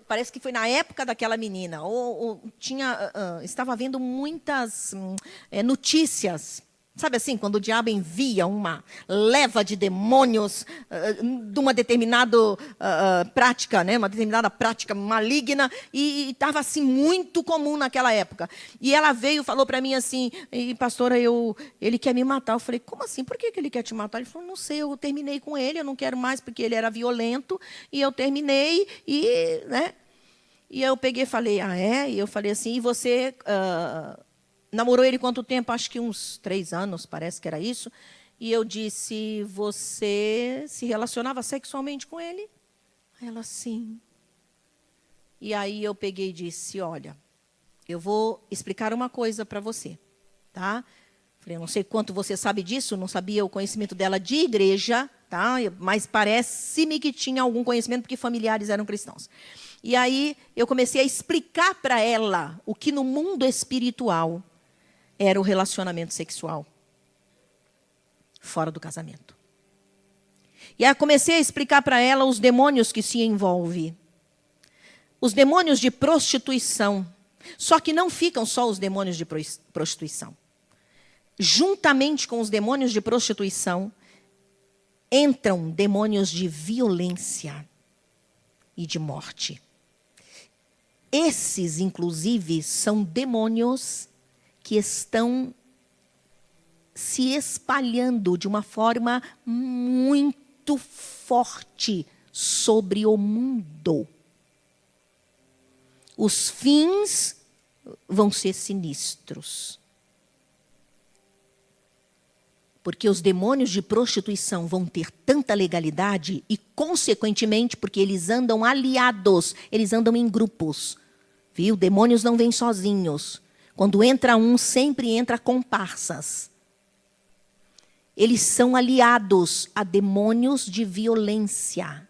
Parece que foi na época daquela menina. Estava havendo muitas notícias. Sabe assim, quando o diabo envia uma leva de demônios de uma determinada prática, né? Uma determinada prática maligna, e estava assim muito comum naquela época. E ela veio e falou para mim assim, pastora, ele quer me matar. Eu falei, como assim? Por que ele quer te matar? Ele falou, não sei, eu terminei com ele, eu não quero mais porque ele era violento, e eu terminei, né? E eu peguei e falei, ah, é? E eu falei assim, e você namorou ele quanto tempo? Acho que uns 3 anos, parece que era isso. E eu disse, você se relacionava sexualmente com ele? Ela, sim. E aí eu peguei e disse, olha, eu vou explicar uma coisa para você, tá? Falei, eu não sei quanto você sabe disso, não sabia o conhecimento dela de igreja, tá? Mas parece-me que tinha algum conhecimento, porque familiares eram cristãos. E aí eu comecei a explicar para ela o que no mundo espiritual era o relacionamento sexual fora do casamento. E aí comecei a explicar para ela os demônios que se envolvem. Os demônios de prostituição. Só que não ficam só os demônios de prostituição. Juntamente com os demônios de prostituição, entram demônios de violência e de morte. Esses, inclusive, são demônios que estão se espalhando de uma forma muito forte sobre o mundo. Os fins vão ser sinistros. Porque os demônios de prostituição vão ter tanta legalidade e, consequentemente, porque eles andam aliados, eles andam em grupos. Viu? Demônios não vêm sozinhos. Quando entra um, sempre entra comparsas. Eles são aliados a demônios de violência.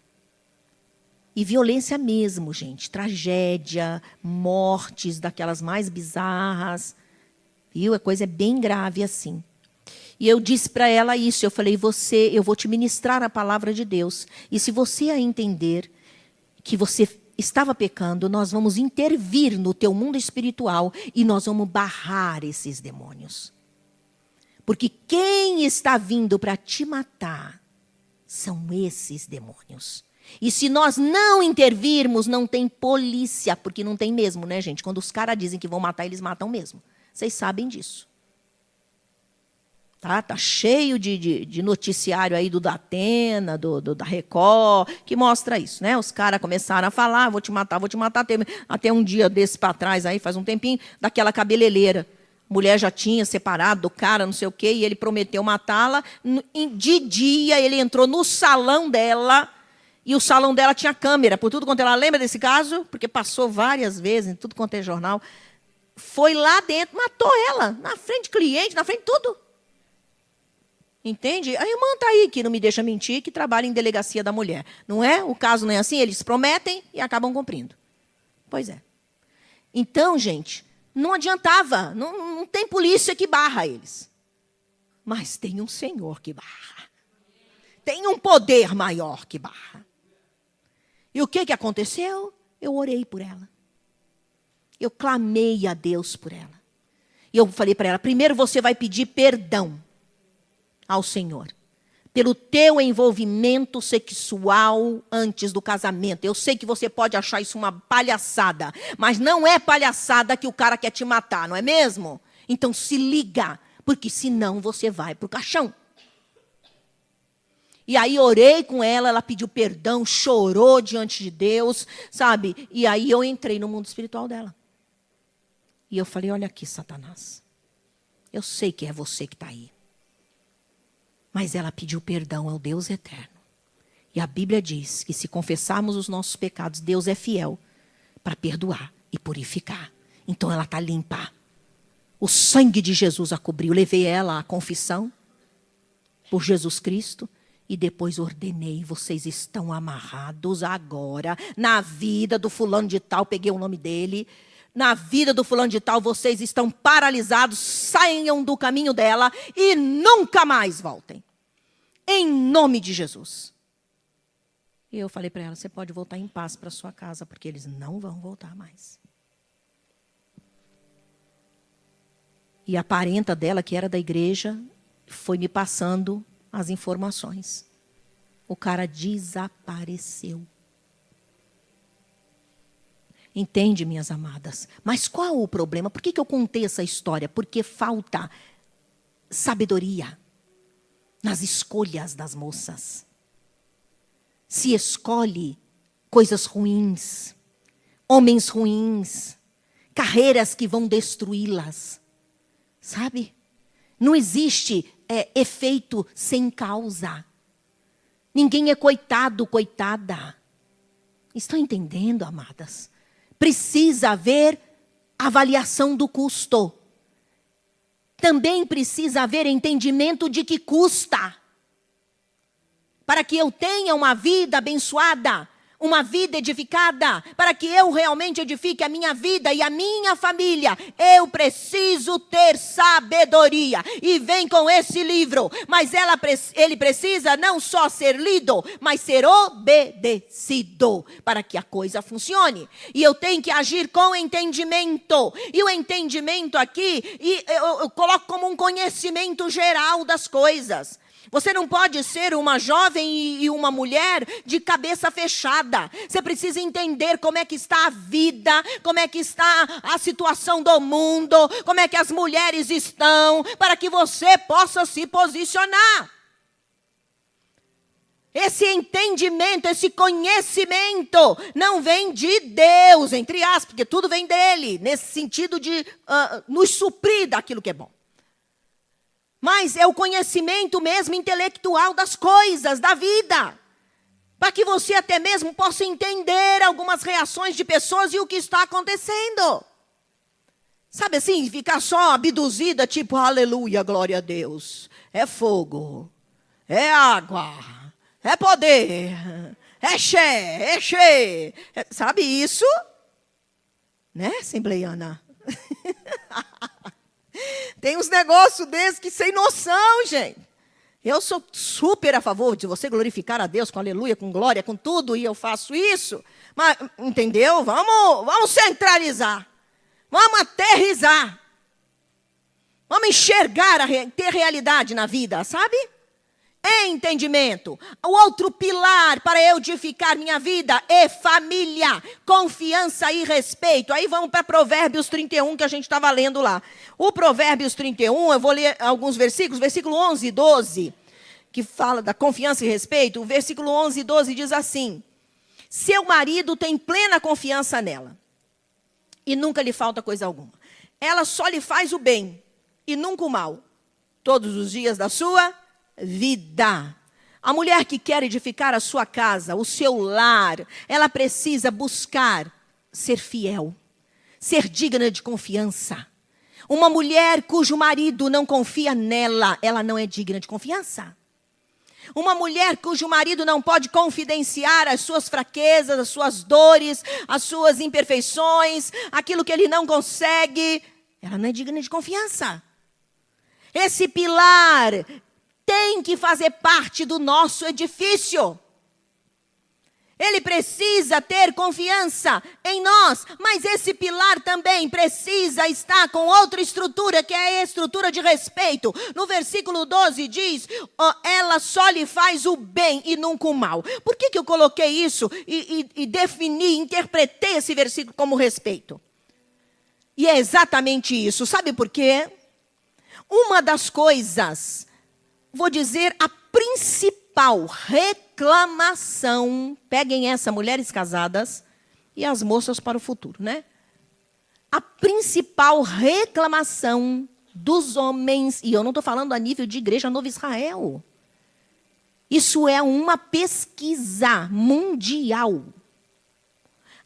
E violência mesmo, gente. Tragédia, mortes daquelas mais bizarras. Viu? A coisa é bem grave assim. E eu disse para ela isso, eu falei, eu vou te ministrar a palavra de Deus. E se você a entender que você estava pecando, nós vamos intervir no teu mundo espiritual e nós vamos barrar esses demônios. Porque quem está vindo para te matar são esses demônios. E se nós não intervirmos, não tem polícia, porque não tem mesmo, né, gente? Quando os caras dizem que vão matar, eles matam mesmo. Vocês sabem disso. Tá cheio de noticiário aí do Datena, da Record, que mostra isso, né? Os caras começaram a falar, vou te matar. Até um dia desse para trás, aí, faz um tempinho, daquela cabeleireira. Mulher já tinha separado do cara, não sei o quê, e ele prometeu matá-la. De dia, ele entrou no salão dela, e o salão dela tinha câmera, por tudo quanto ela lembra desse caso, porque passou várias vezes, em tudo quanto é jornal. Foi lá dentro, matou ela, na frente de cliente, na frente de tudo. Entende? A irmã está aí, que não me deixa mentir, que trabalha em delegacia da mulher. Não é? O caso não é assim? Eles prometem e acabam cumprindo. Pois é. Então, gente, não adiantava. Não tem polícia que barra eles. Mas tem um Senhor que barra. Tem um poder maior que barra. E o que aconteceu? Eu orei por ela. Eu clamei a Deus por ela. E eu falei para ela, primeiro você vai pedir perdão ao Senhor, pelo teu envolvimento sexual antes do casamento. Eu sei que você pode achar isso uma palhaçada, mas não é palhaçada que o cara quer te matar, não é mesmo? Então se liga, porque senão você vai para o caixão. E aí orei com ela, ela pediu perdão, chorou diante de Deus, sabe? E aí eu entrei no mundo espiritual dela. E eu falei, olha aqui, Satanás, eu sei que é você que está aí. Mas ela pediu perdão ao Deus eterno. E a Bíblia diz que se confessarmos os nossos pecados, Deus é fiel para perdoar e purificar. Então ela está limpa. O sangue de Jesus a cobriu. Levei ela à confissão por Jesus Cristo. E depois ordenei, vocês estão amarrados agora na vida do fulano de tal. Peguei o nome dele. Na vida do fulano de tal, vocês estão paralisados, saiam do caminho dela e nunca mais voltem. Em nome de Jesus. E eu falei para ela, você pode voltar em paz para sua casa, porque eles não vão voltar mais. E a parenta dela, que era da igreja, foi me passando as informações. O cara desapareceu. Entende, minhas amadas? Mas qual o problema? Por que eu contei essa história? Porque falta sabedoria nas escolhas das moças. Se escolhe coisas ruins, homens ruins, carreiras que vão destruí-las. Sabe? Não existe efeito sem causa. Ninguém é coitado, coitada. Estão entendendo, amadas? Precisa haver avaliação do custo. Também precisa haver entendimento de que custa. Para que eu tenha uma vida abençoada, uma vida edificada, para que eu realmente edifique a minha vida e a minha família, eu preciso ter sabedoria. E vem com esse livro, mas ele precisa não só ser lido, mas ser obedecido, para que a coisa funcione. E eu tenho que agir com entendimento. E o entendimento aqui, eu coloco como um conhecimento geral das coisas. Você não pode ser uma jovem e uma mulher de cabeça fechada. Você precisa entender como é que está a vida, como é que está a situação do mundo, como é que as mulheres estão, para que você possa se posicionar. Esse entendimento, esse conhecimento não vem de Deus, entre aspas, porque tudo vem dele, nesse sentido de nos suprir daquilo que é bom. Mas é o conhecimento mesmo intelectual das coisas, da vida. Para que você até mesmo possa entender algumas reações de pessoas e o que está acontecendo. Sabe assim, ficar só abduzida, tipo, aleluia, glória a Deus. É fogo, é água, é poder, é xé. Sabe isso? Né, assembleiana? Tem uns negócios desses que sem noção, gente. Eu sou super a favor de você glorificar a Deus com aleluia, com glória, com tudo, e eu faço isso. Mas, entendeu? Vamos centralizar. Vamos aterrizar. Vamos enxergar, ter realidade na vida, sabe? Entendimento. O outro pilar para eu edificar minha vida é família, confiança e respeito. Aí vamos para Provérbios 31, que a gente estava lendo lá. O Provérbios 31, eu vou ler alguns versículos. Versículo 11 e 12, que fala da confiança e respeito. O versículo 11 e 12 diz assim: seu marido tem plena confiança nela e nunca lhe falta coisa alguma. Ela só lhe faz o bem e nunca o mal, todos os dias da sua vida. A mulher que quer edificar a sua casa, o seu lar, ela precisa buscar ser fiel, ser digna de confiança. Uma mulher cujo marido não confia nela, ela não é digna de confiança. Uma mulher cujo marido não pode confidenciar as suas fraquezas, as suas dores, as suas imperfeições, aquilo que ele não consegue, ela não é digna de confiança. Esse pilar tem que fazer parte do nosso edifício. Ele precisa ter confiança em nós, mas esse pilar também precisa estar com outra estrutura, que é a estrutura de respeito. No versículo 12 diz, ela só lhe faz o bem e nunca o mal. Por que eu coloquei isso e defini, interpretei esse versículo como respeito? E é exatamente isso. Sabe por quê? Uma das coisas, vou dizer, a principal reclamação, peguem essa, mulheres casadas e as moças para o futuro, né? A principal reclamação dos homens, e eu não estou falando a nível de Igreja Novo Israel. Isso é uma pesquisa mundial.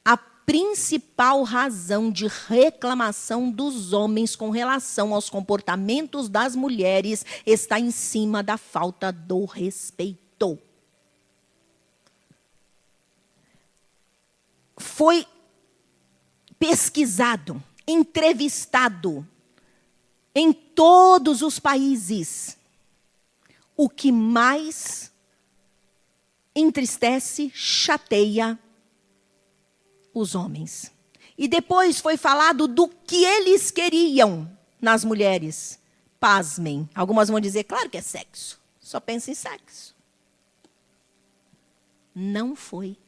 A principal razão de reclamação dos homens com relação aos comportamentos das mulheres está em cima da falta do respeito. Foi pesquisado, entrevistado em todos os países. O que mais entristece, chateia os homens. E depois foi falado do que eles queriam nas mulheres. Pasmem. Algumas vão dizer, claro que é sexo. Só pensa em sexo. Não foi.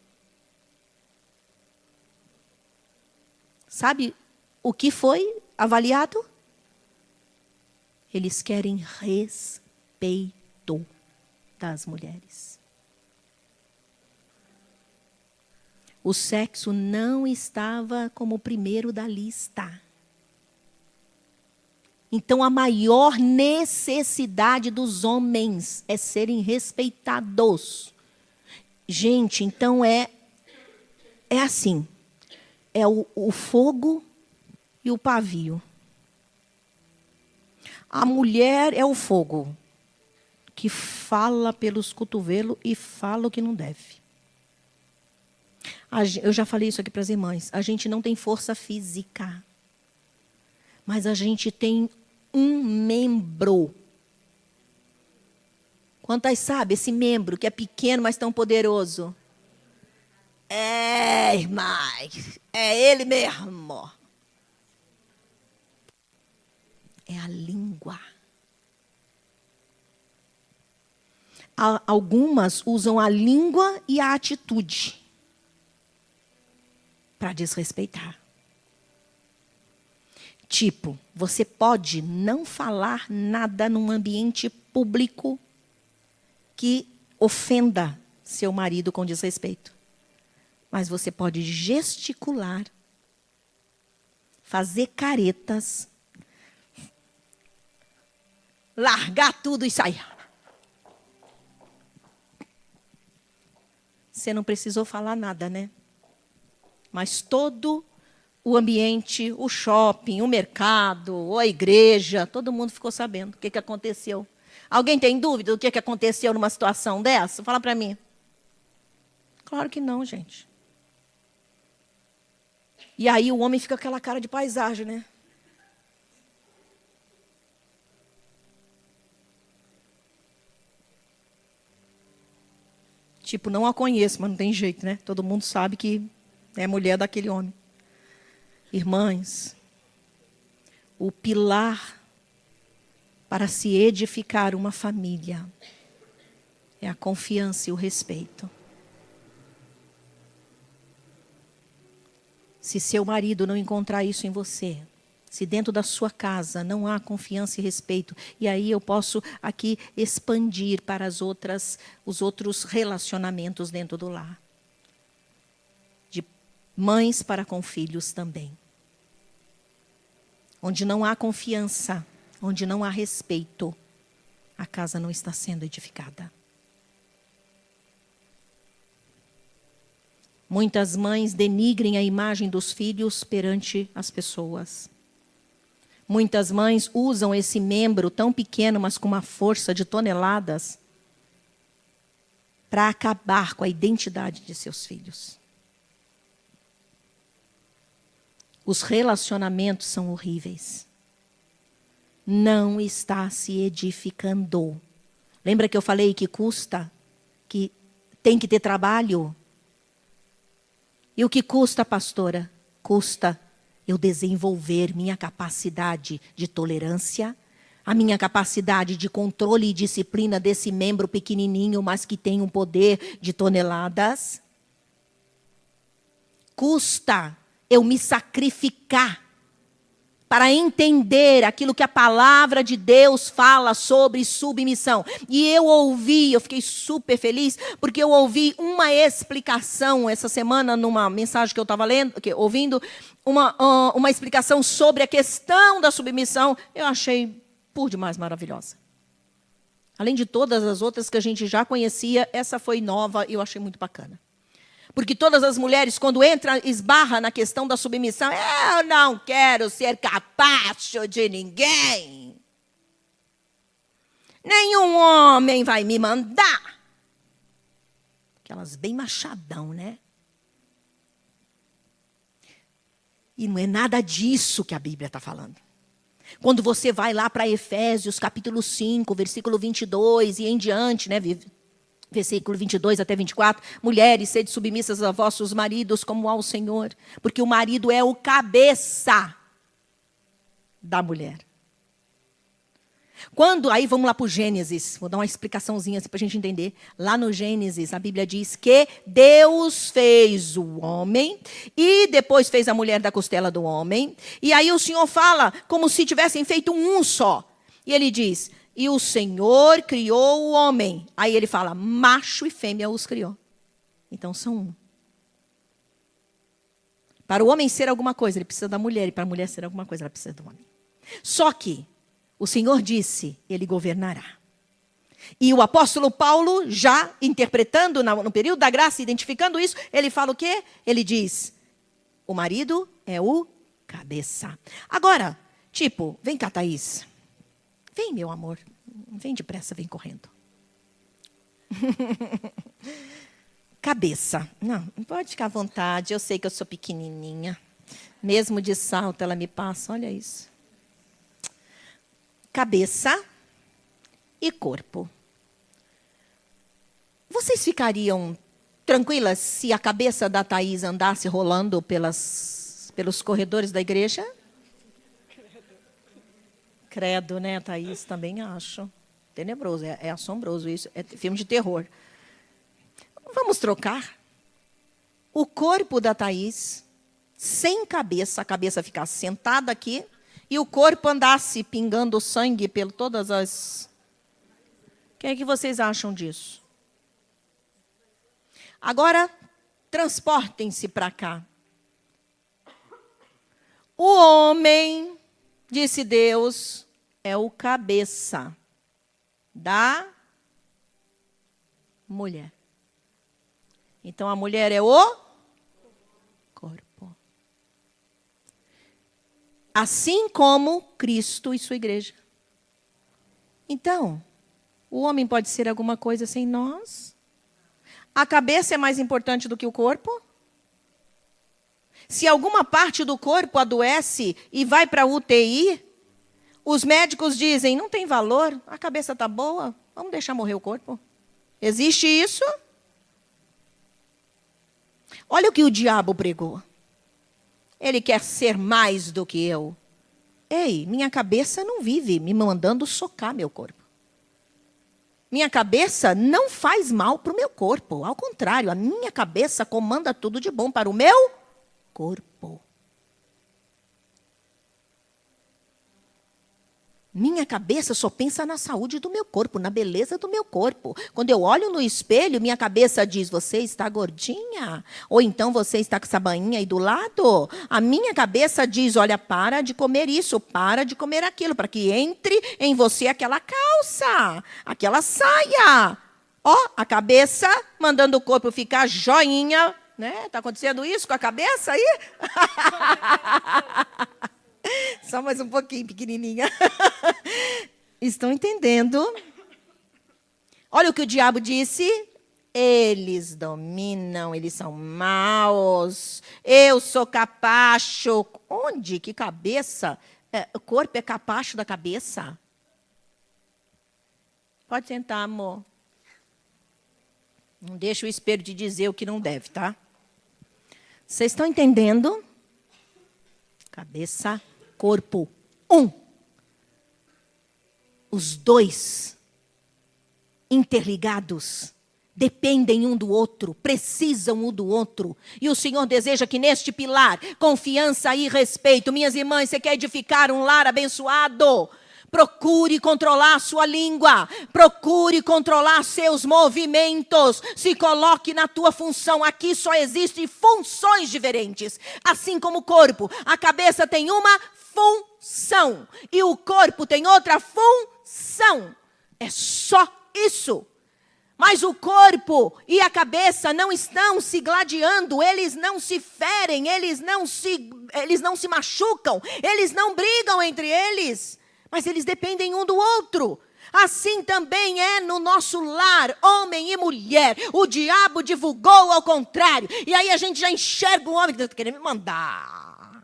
Sabe o que foi avaliado? Eles querem respeito das mulheres. O sexo não estava como o primeiro da lista. Então, a maior necessidade dos homens é serem respeitados. Gente, então é assim. É o fogo e o pavio. A mulher é o fogo, que fala pelos cotovelos e fala o que não deve. Eu já falei isso aqui para as irmãs. A gente não tem força física, mas a gente tem um membro. Quantas sabem esse membro que é pequeno, mas tão poderoso? É, irmãs, é ele mesmo. É a língua. Algumas usam a língua e a atitude para desrespeitar. Tipo, você pode não falar nada num ambiente público que ofenda seu marido com desrespeito. Mas você pode gesticular, fazer caretas, largar tudo e sair. Você não precisou falar nada, né? Mas todo o ambiente, o shopping, o mercado, a igreja, todo mundo ficou sabendo o que aconteceu. Alguém tem dúvida do que aconteceu numa situação dessa? Fala para mim. Claro que não, gente. E aí o homem fica com aquela cara de paisagem, né? Tipo, não a conheço, mas não tem jeito, né? Todo mundo sabe que é mulher daquele homem. Irmãs, o pilar para se edificar uma família é a confiança e o respeito. Se seu marido não encontrar isso em você, se dentro da sua casa não há confiança e respeito, e aí eu posso aqui expandir para os outros relacionamentos dentro do lar. De mães para com filhos também. Onde não há confiança, onde não há respeito, a casa não está sendo edificada. Muitas mães denigrem a imagem dos filhos perante as pessoas. Muitas mães usam esse membro tão pequeno, mas com uma força de toneladas, para acabar com a identidade de seus filhos. Os relacionamentos são horríveis. Não está se edificando. Lembra que eu falei que custa? Que tem que ter trabalho? E o que custa, pastora? Custa eu desenvolver minha capacidade de tolerância, a minha capacidade de controle e disciplina desse membro pequenininho, mas que tem um poder de toneladas. Custa eu me sacrificar para entender aquilo que a palavra de Deus fala sobre submissão. E eu fiquei super feliz, porque eu ouvi uma explicação essa semana, numa mensagem que eu estava ouvindo, uma explicação sobre a questão da submissão. Eu achei por demais maravilhosa. Além de todas as outras que a gente já conhecia, essa foi nova e eu achei muito bacana. Porque todas as mulheres, quando esbarra na questão da submissão, eu não quero ser capacho de ninguém. Nenhum homem vai me mandar. Aquelas bem machadão, né? E não é nada disso que a Bíblia está falando. Quando você vai lá para Efésios, capítulo 5, versículo 22 e em diante, né? Versículo 22 até 24, mulheres, sede submissas a vossos maridos como ao Senhor, porque o marido é o cabeça da mulher. Aí vamos lá para o Gênesis, vou dar uma explicaçãozinha assim para a gente entender. Lá no Gênesis, a Bíblia diz que Deus fez o homem e depois fez a mulher da costela do homem. E aí o Senhor fala como se tivessem feito um só. E ele diz... E o Senhor criou o homem. Aí ele fala, macho e fêmea os criou. Então são um. Para o homem ser alguma coisa, ele precisa da mulher. E para a mulher ser alguma coisa, ela precisa do homem. Só que, O Senhor disse, ele governará. E o apóstolo Paulo, já interpretando no período da graça, identificando isso, ele fala o quê? Ele diz, o marido é o cabeça. Agora, tipo, vem cá, Thaís. Vem, meu amor. Vem depressa, vem correndo. Cabeça. Não, pode ficar à vontade. Eu sei que eu sou pequenininha. Mesmo de salto, ela me passa. Olha isso. Cabeça e corpo. Vocês ficariam tranquilas se a cabeça da Thaís andasse rolando pelos corredores da igreja? Credo, né, Thaís? Também acho. Tenebroso, é assombroso isso. É filme de terror. Vamos trocar. O corpo da Thaís, sem cabeça, a cabeça ficasse sentada aqui, e o corpo andasse pingando sangue por todas as... O que é que vocês acham disso? Agora, transportem-se para cá. O homem, disse Deus, é o cabeça da mulher. Então, a mulher é o corpo. Assim como Cristo e sua igreja. Então, o homem pode ser alguma coisa sem nós? A cabeça é mais importante do que o corpo? Se alguma parte do corpo adoece e vai para a UTI, os médicos dizem, não tem valor, a cabeça está boa, vamos deixar morrer o corpo. Existe isso? Olha o que o diabo pregou. Ele quer ser mais do que eu. Ei, minha cabeça não vive me mandando socar meu corpo. Minha cabeça não faz mal para o meu corpo. Ao contrário, a minha cabeça comanda tudo de bom para o meu corpo. Minha cabeça só pensa na saúde do meu corpo, na beleza do meu corpo. Quando eu olho no espelho, minha cabeça diz, você está gordinha? Ou então você está com essa bainha aí do lado? A minha cabeça diz, olha, para de comer isso, para de comer aquilo, para que entre em você aquela calça, aquela saia. Ó, a cabeça mandando o corpo ficar joinha, né? Está acontecendo isso com a cabeça aí? Só mais um pouquinho, pequenininha. Estão entendendo? Olha o que o diabo disse. Eles dominam, eles são maus. Eu sou capacho. Onde? Que cabeça? O corpo é capacho da cabeça? Pode sentar, amor. Não deixa o espelho de dizer o que não deve, tá? Vocês estão entendendo? Cabeça, corpo, um. Os dois, interligados, dependem um do outro, precisam um do outro. E o Senhor deseja que neste pilar, confiança e respeito, minhas irmãs, você quer edificar um lar abençoado? Procure controlar a sua língua, procure controlar seus movimentos, se coloque na tua função. Aqui só existem funções diferentes, assim como o corpo. A cabeça tem uma função e o corpo tem outra função. É só isso. Mas o corpo e a cabeça não estão se gladiando, eles não se ferem, eles não se machucam, eles não brigam entre eles. Mas eles dependem um do outro. Assim também é no nosso lar, homem e mulher. O diabo divulgou ao contrário. E aí a gente já enxerga o homem que está querendo me mandar.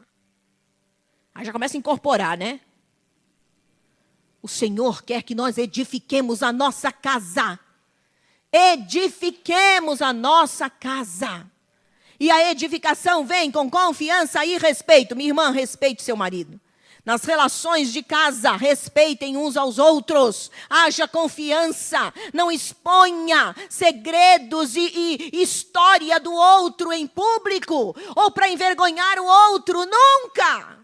Aí já começa a incorporar, né? O Senhor quer que nós edifiquemos a nossa casa. Edifiquemos a nossa casa. E a edificação vem com confiança e respeito. Minha irmã, respeite seu marido. Nas relações de casa, respeitem uns aos outros. Haja confiança. Não exponha segredos e história do outro em público. Ou para envergonhar o outro. Nunca.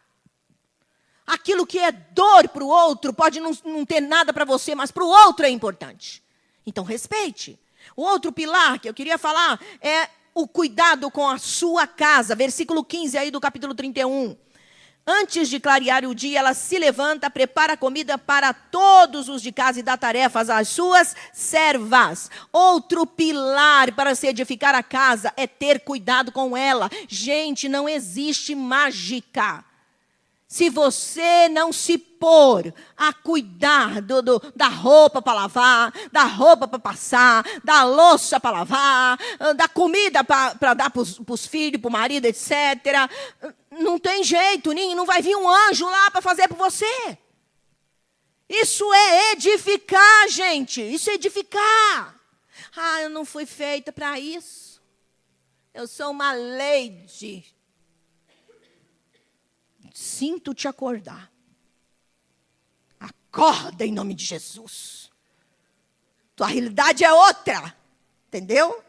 Aquilo que é dor para o outro pode não ter nada para você, mas para o outro é importante. Então, respeite. O outro pilar que eu queria falar é o cuidado com a sua casa. Versículo 15 aí do capítulo 31. Antes de clarear o dia, ela se levanta, prepara a comida para todos os de casa e dá tarefas às suas servas. Outro pilar para se edificar a casa é ter cuidado com ela. Gente, não existe mágica. Se você não se pôr a cuidar da roupa para lavar, da roupa para passar, da louça para lavar, da comida para dar para os filhos, para o marido, etc., não tem jeito, não vai vir um anjo lá para fazer por você. Isso é edificar, gente. Isso é edificar. Ah, eu não fui feita para isso. Eu sou uma lady. Sinto te acordar. Acorda em nome de Jesus. Tua realidade é outra. Entendeu?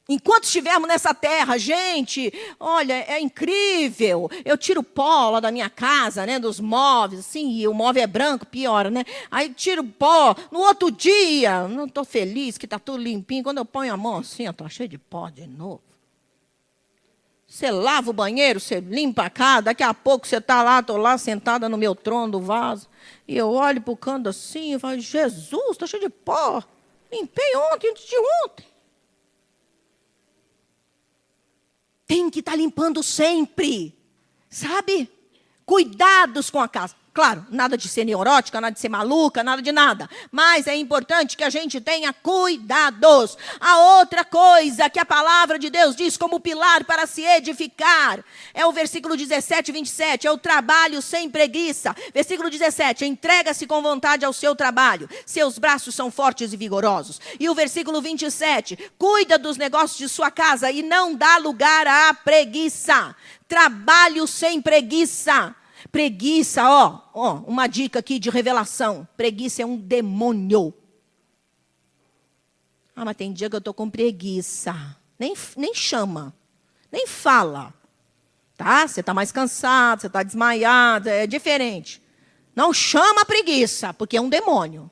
Enquanto estivermos nessa terra, gente, olha, é incrível. Eu tiro pó lá da minha casa, né, dos móveis, assim, e o móvel é branco, piora, né? Aí tiro pó. No outro dia, não estou feliz que está tudo limpinho. Quando eu ponho a mão assim, estou cheio de pó de novo. Você lava o banheiro, você limpa a casa, daqui a pouco você está lá, estou lá sentada no meu trono do vaso, e eu olho para o canto assim e falo, Jesus, está cheio de pó. Limpei ontem, antes de ontem. Tem que estar limpando sempre, sabe? Cuidados com a casa. Claro, nada de ser neurótica, nada de ser maluca, nada de nada. Mas é importante que a gente tenha cuidados. A outra coisa que a palavra de Deus diz como pilar para se edificar é o versículo 17 e 27. É o trabalho sem preguiça. Versículo 17. Entrega-se com vontade ao seu trabalho. Seus braços são fortes e vigorosos. E o versículo 27. Cuida dos negócios de sua casa e não dá lugar à preguiça. Trabalho sem preguiça. Preguiça, uma dica aqui de revelação. Preguiça é um demônio. Ah, mas tem dia que eu estou com preguiça. Nem chama, nem fala. Tá? Você está mais cansado, você está desmaiado, é diferente. Não chama a preguiça, porque é um demônio.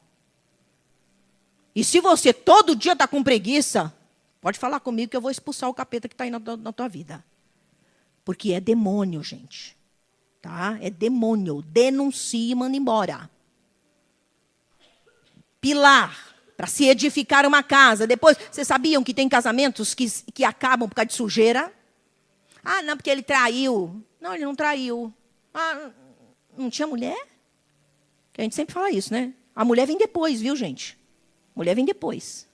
E se você todo dia está com preguiça, pode falar comigo que eu vou expulsar o capeta que está aí na tua vida. Porque é demônio, gente. Tá? É demônio. Denuncie e manda embora. Pilar. Para se edificar uma casa. Depois, vocês sabiam que tem casamentos que acabam por causa de sujeira? Ah, não, porque ele traiu. Não, ele não traiu. Ah, não tinha mulher? Que a gente sempre fala isso, né? A mulher vem depois, viu, gente? A mulher vem depois.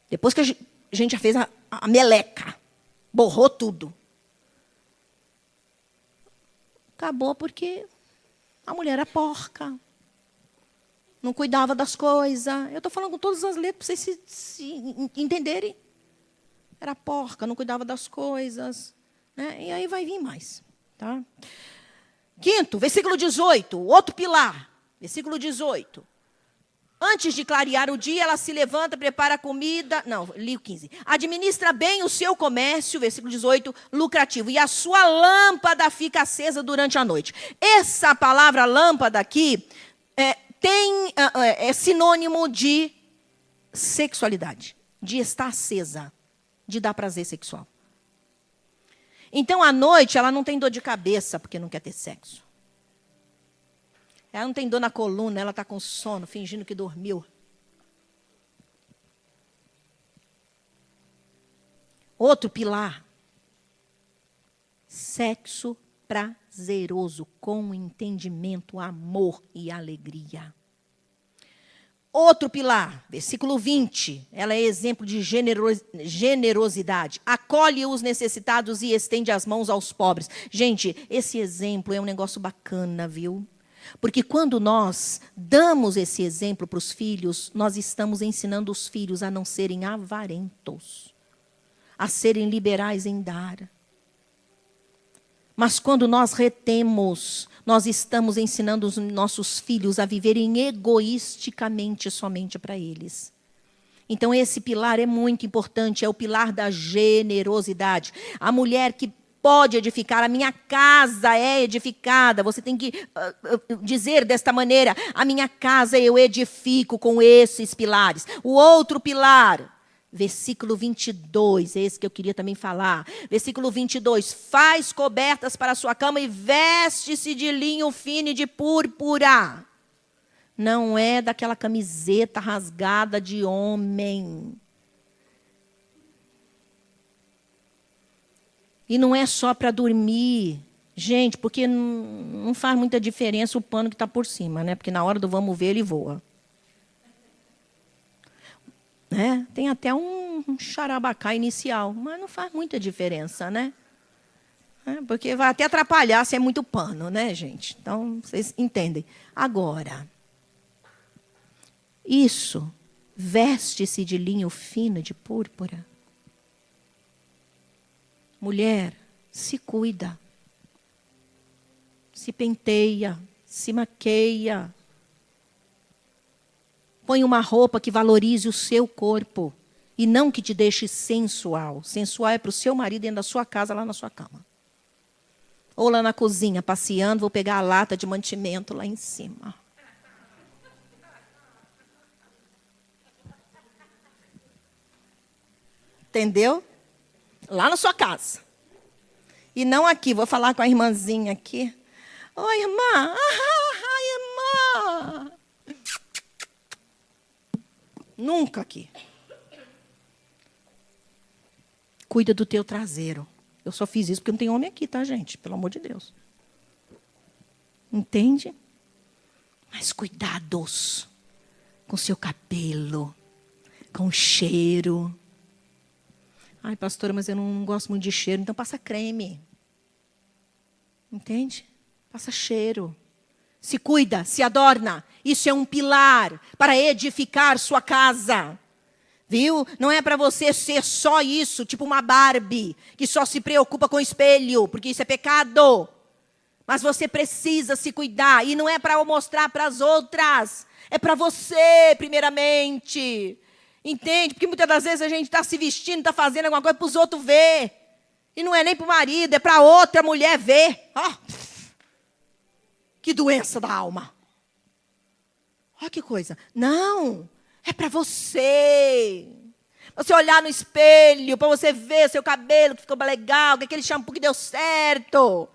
Depois que a gente já fez a meleca. Borrou tudo. Acabou porque a mulher era porca. Não cuidava das coisas. Eu estou falando com todas as letras para vocês se entenderem. Era porca, não cuidava das coisas. Né? E aí vai vir mais. Tá? Quinto, versículo 18, outro pilar. Versículo 18. Antes de clarear o dia, ela se levanta, prepara a comida. Não, li o 15. Administra bem o seu comércio, versículo 18, lucrativo. E a sua lâmpada fica acesa durante a noite. Essa palavra lâmpada aqui é sinônimo de sexualidade. De estar acesa. De dar prazer sexual. Então, à noite, ela não tem dor de cabeça porque não quer ter sexo. Ela não tem dor na coluna, ela está com sono, fingindo que dormiu. Outro pilar. Sexo prazeroso, com entendimento, amor e alegria. Outro pilar, versículo 20. Ela é exemplo de generosidade. Acolhe os necessitados e estende as mãos aos pobres. Gente, esse exemplo é um negócio bacana, viu? Porque quando nós damos esse exemplo para os filhos, nós estamos ensinando os filhos a não serem avarentos, a serem liberais em dar. Mas quando nós retemos, nós estamos ensinando os nossos filhos a viverem egoisticamente somente para eles. Então esse pilar é muito importante, é o pilar da generosidade. A mulher que pode edificar, a minha casa é edificada. Você tem que dizer desta maneira, a minha casa eu edifico com esses pilares. O outro pilar, Versículo 22, esse que eu queria também falar. Versículo 22, faz cobertas para a sua cama e veste-se de linho fino e de púrpura. Não é daquela camiseta rasgada de homem. E não é só para dormir. Gente, porque não faz muita diferença o pano que está por cima, né? Porque na hora do vamos ver, ele voa. Né? Tem até um charabacá inicial, mas não faz muita diferença, né? Porque vai até atrapalhar se é muito pano, né, gente? Então, vocês entendem. Agora, isso, veste-se de linho fino de púrpura. Mulher, se cuida. Se penteia, se maqueia. Põe uma roupa que valorize o seu corpo e não que te deixe sensual. Sensual é para o seu marido dentro da sua casa, lá na sua cama. Ou lá na cozinha, passeando, vou pegar a lata de mantimento lá em cima. Entendeu? Lá na sua casa. E não aqui, vou falar com a irmãzinha aqui. Oi, irmã. Irmã. Nunca aqui. Cuida do teu traseiro. Eu só fiz isso porque não tem homem aqui, tá, gente? Pelo amor de Deus. Entende? Mas cuidados com o seu cabelo, com o cheiro. Ai, pastora, mas eu não gosto muito de cheiro, então passa creme. Entende? Passa cheiro. Se cuida, se adorna. Isso é um pilar para edificar sua casa. Viu? Não é para você ser só isso, tipo uma Barbie, que só se preocupa com o espelho, porque isso é pecado. Mas você precisa se cuidar. E não é para mostrar para as outras. É para você, primeiramente. Entende? Porque muitas das vezes a gente está se vestindo, está fazendo alguma coisa para os outros ver. E não é nem para o marido, é para outra mulher ver. Que doença da alma. Olha que coisa. Não, é para você. Você olhar no espelho, para você ver seu cabelo que ficou legal, que aquele shampoo que deu certo.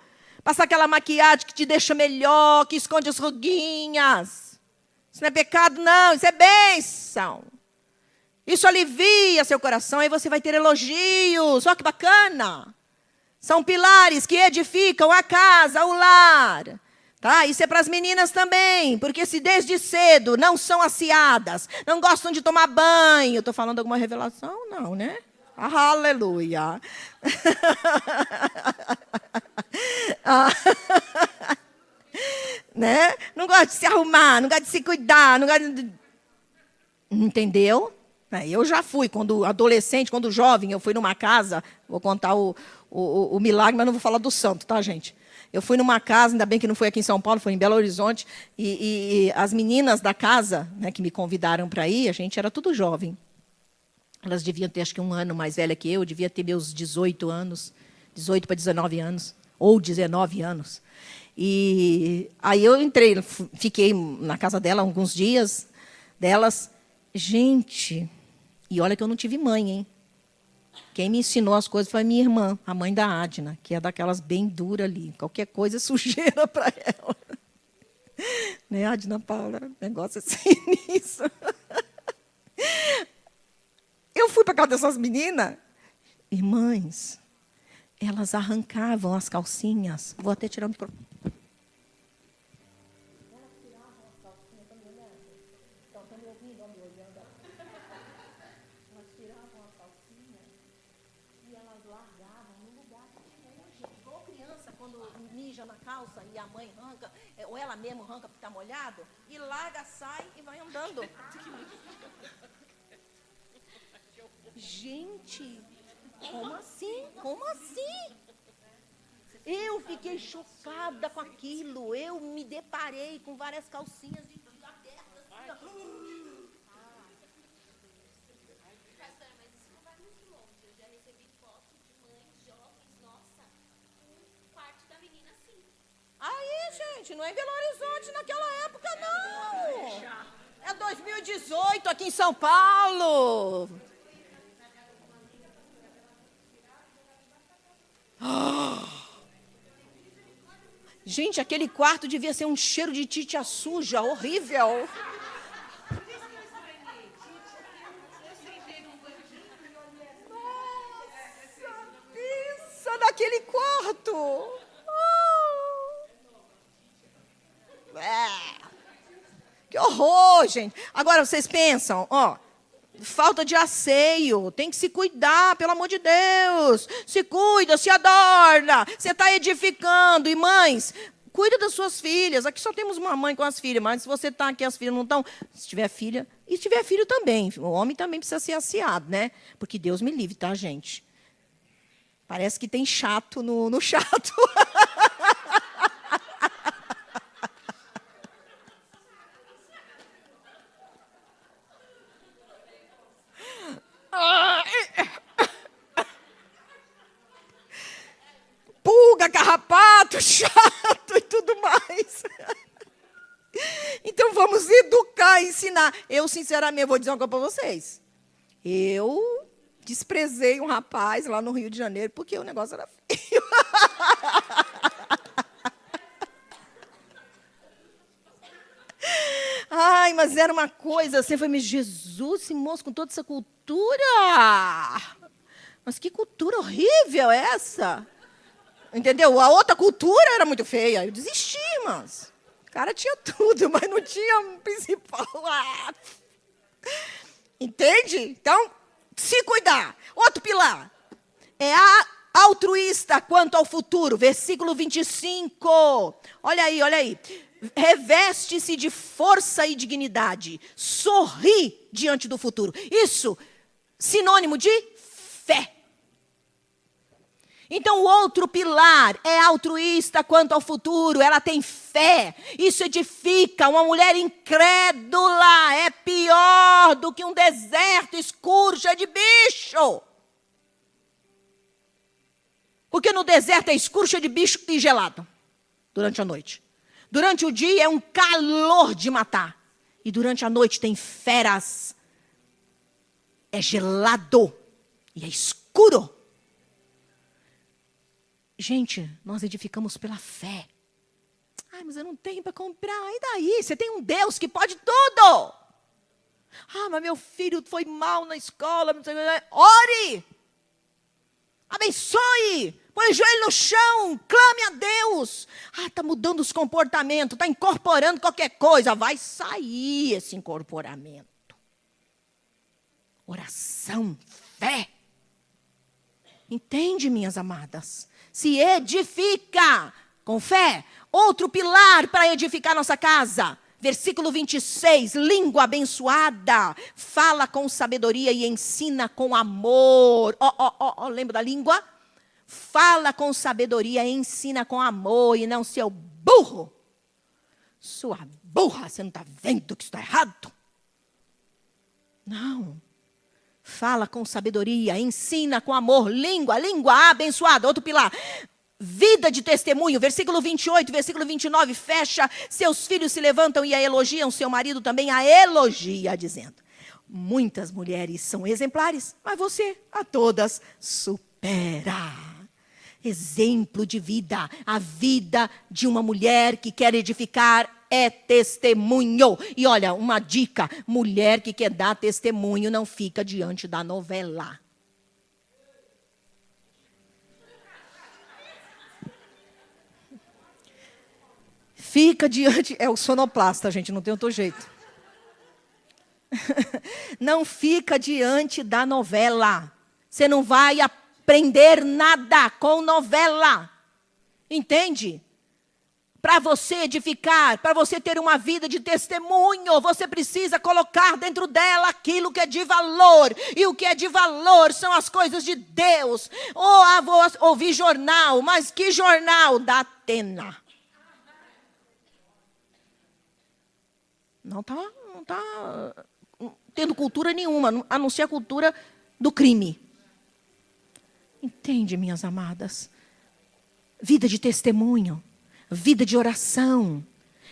Passar aquela maquiagem que te deixa melhor, que esconde as ruguinhas. Isso não é pecado, não, isso é bênção. Isso alivia seu coração, aí você vai ter elogios. Olha que bacana. São pilares que edificam a casa, o lar. Tá? Isso é para as meninas também, porque se desde cedo não são aciadas, não gostam de tomar banho. Estou falando alguma revelação? Não, né? Aleluia. Né? Não gosta de se arrumar, não gosta de se cuidar, não gosta de... Entendeu? Eu já fui, quando adolescente, quando jovem, eu fui numa casa, vou contar o milagre, mas não vou falar do santo, tá, gente? Eu fui numa casa, ainda bem que não foi aqui em São Paulo, foi em Belo Horizonte, e as meninas da casa, né, que me convidaram para ir, a gente era tudo jovem. Elas deviam ter, acho que 1 ano mais velha que eu devia ter meus 18 anos, 18 para 19 anos, ou 19 anos. E aí eu entrei, fiquei na casa dela alguns dias, delas. Gente, e olha que eu não tive mãe, hein? Quem me ensinou as coisas foi a minha irmã, a mãe da Adna, que é daquelas bem duras ali. Qualquer coisa é sujeira para ela. Né, Adna Paula? Negócio assim nisso. Eu fui para casa dessas meninas. Irmãs, elas arrancavam as calcinhas. Vou até tirar o microfone. Elas tiravam as calcinhas, estão me olhando? Estão me ouvindo, estão me olhando? Elas tiravam as calcinhas e elas largavam no lugar que tinha hoje. Igual criança, quando mija na calça e a mãe arranca, ou ela mesma arranca porque está molhado, e larga, sai e vai andando. Gente, como assim? Como assim? Eu fiquei chocada com aquilo. Eu me deparei com várias calcinhas abertas. Pastora, mas isso não vai muito longe. Eu já recebi foto de mães jovens, nossa, um quarto da menina assim. Aí, gente, não é em Belo Horizonte naquela época, não. É 2018 aqui em São Paulo. Gente, aquele quarto devia ser um cheiro de titia suja, horrível. Pensa naquele quarto. Que horror, gente. Agora, vocês pensam, falta de asseio, tem que se cuidar, pelo amor de Deus. Se cuida, se adorna, você está edificando. E mães, cuida das suas filhas. Aqui só temos uma mãe com as filhas, mas se você está aqui, as filhas não estão. Se tiver filha, e se tiver filho também. O homem também precisa ser asseado, né? Porque Deus me livre, tá, gente? Parece que tem chato no chato. Pulga, carrapato, chato e tudo mais. Então vamos educar, ensinar. Eu, sinceramente, vou dizer uma coisa para vocês. Eu desprezei um rapaz lá no Rio de Janeiro porque o negócio era feio. Ai, mas era uma coisa assim, eu falei, Jesus, esse moço com toda essa cultura. Mas que cultura horrível é essa? Entendeu? A outra cultura era muito feia. Eu desisti, mas o cara tinha tudo, mas não tinha um principal. Entende? Então, se cuidar. Outro pilar. É altruísta quanto ao futuro. Versículo 25. Olha aí, olha aí. Reveste-se de força e dignidade. Sorri diante do futuro. Isso, sinônimo de fé. Então, o outro pilar é altruísta quanto ao futuro. Ela tem fé. Isso edifica. Uma mulher incrédula é pior do que um deserto escuro cheio de bicho. Porque no deserto é escuro, cheio de bicho e gelado. Durante a noite. Durante o dia é um calor de matar. E durante a noite tem feras. É gelado. E é escuro. Gente, nós edificamos pela fé. Ai, mas eu não tenho para comprar. E daí? Você tem um Deus que pode tudo. Ah, mas meu filho foi mal na escola. Ore. Abençoe. Põe o joelho no chão. Clame a Deus. Ah, está mudando os comportamentos. Está incorporando qualquer coisa. Vai sair esse incorporamento. Oração, fé. Entende, minhas amadas? Se edifica com fé. Outro pilar para edificar nossa casa. Versículo 26. Língua abençoada. Fala com sabedoria e ensina com amor. Lembra da língua? Fala com sabedoria e ensina com amor. E não seu burro. Sua burra, você não está vendo que isso está errado? Não. Fala com sabedoria, ensina com amor, língua abençoada. Outro pilar, vida de testemunho, versículo 28, versículo 29, fecha. Seus filhos se levantam e a elogiam, seu marido também a elogia, dizendo. Muitas mulheres são exemplares, mas você a todas supera. Exemplo de vida, a vida de uma mulher que quer edificar é testemunho. E olha, uma dica, mulher que quer dar testemunho não fica diante da novela. Fica diante, é o sonoplasta, gente, não tem outro jeito. Não fica diante da novela. Você não vai aprender nada com novela. Entende? Para você edificar, para você ter uma vida de testemunho, você precisa colocar dentro dela aquilo que é de valor. E o que é de valor são as coisas de Deus. Vou ouvir jornal, mas que jornal? Da Atena. Não está tendo cultura nenhuma, a não ser a cultura do crime. Entende, minhas amadas? Vida de testemunho. Vida de oração.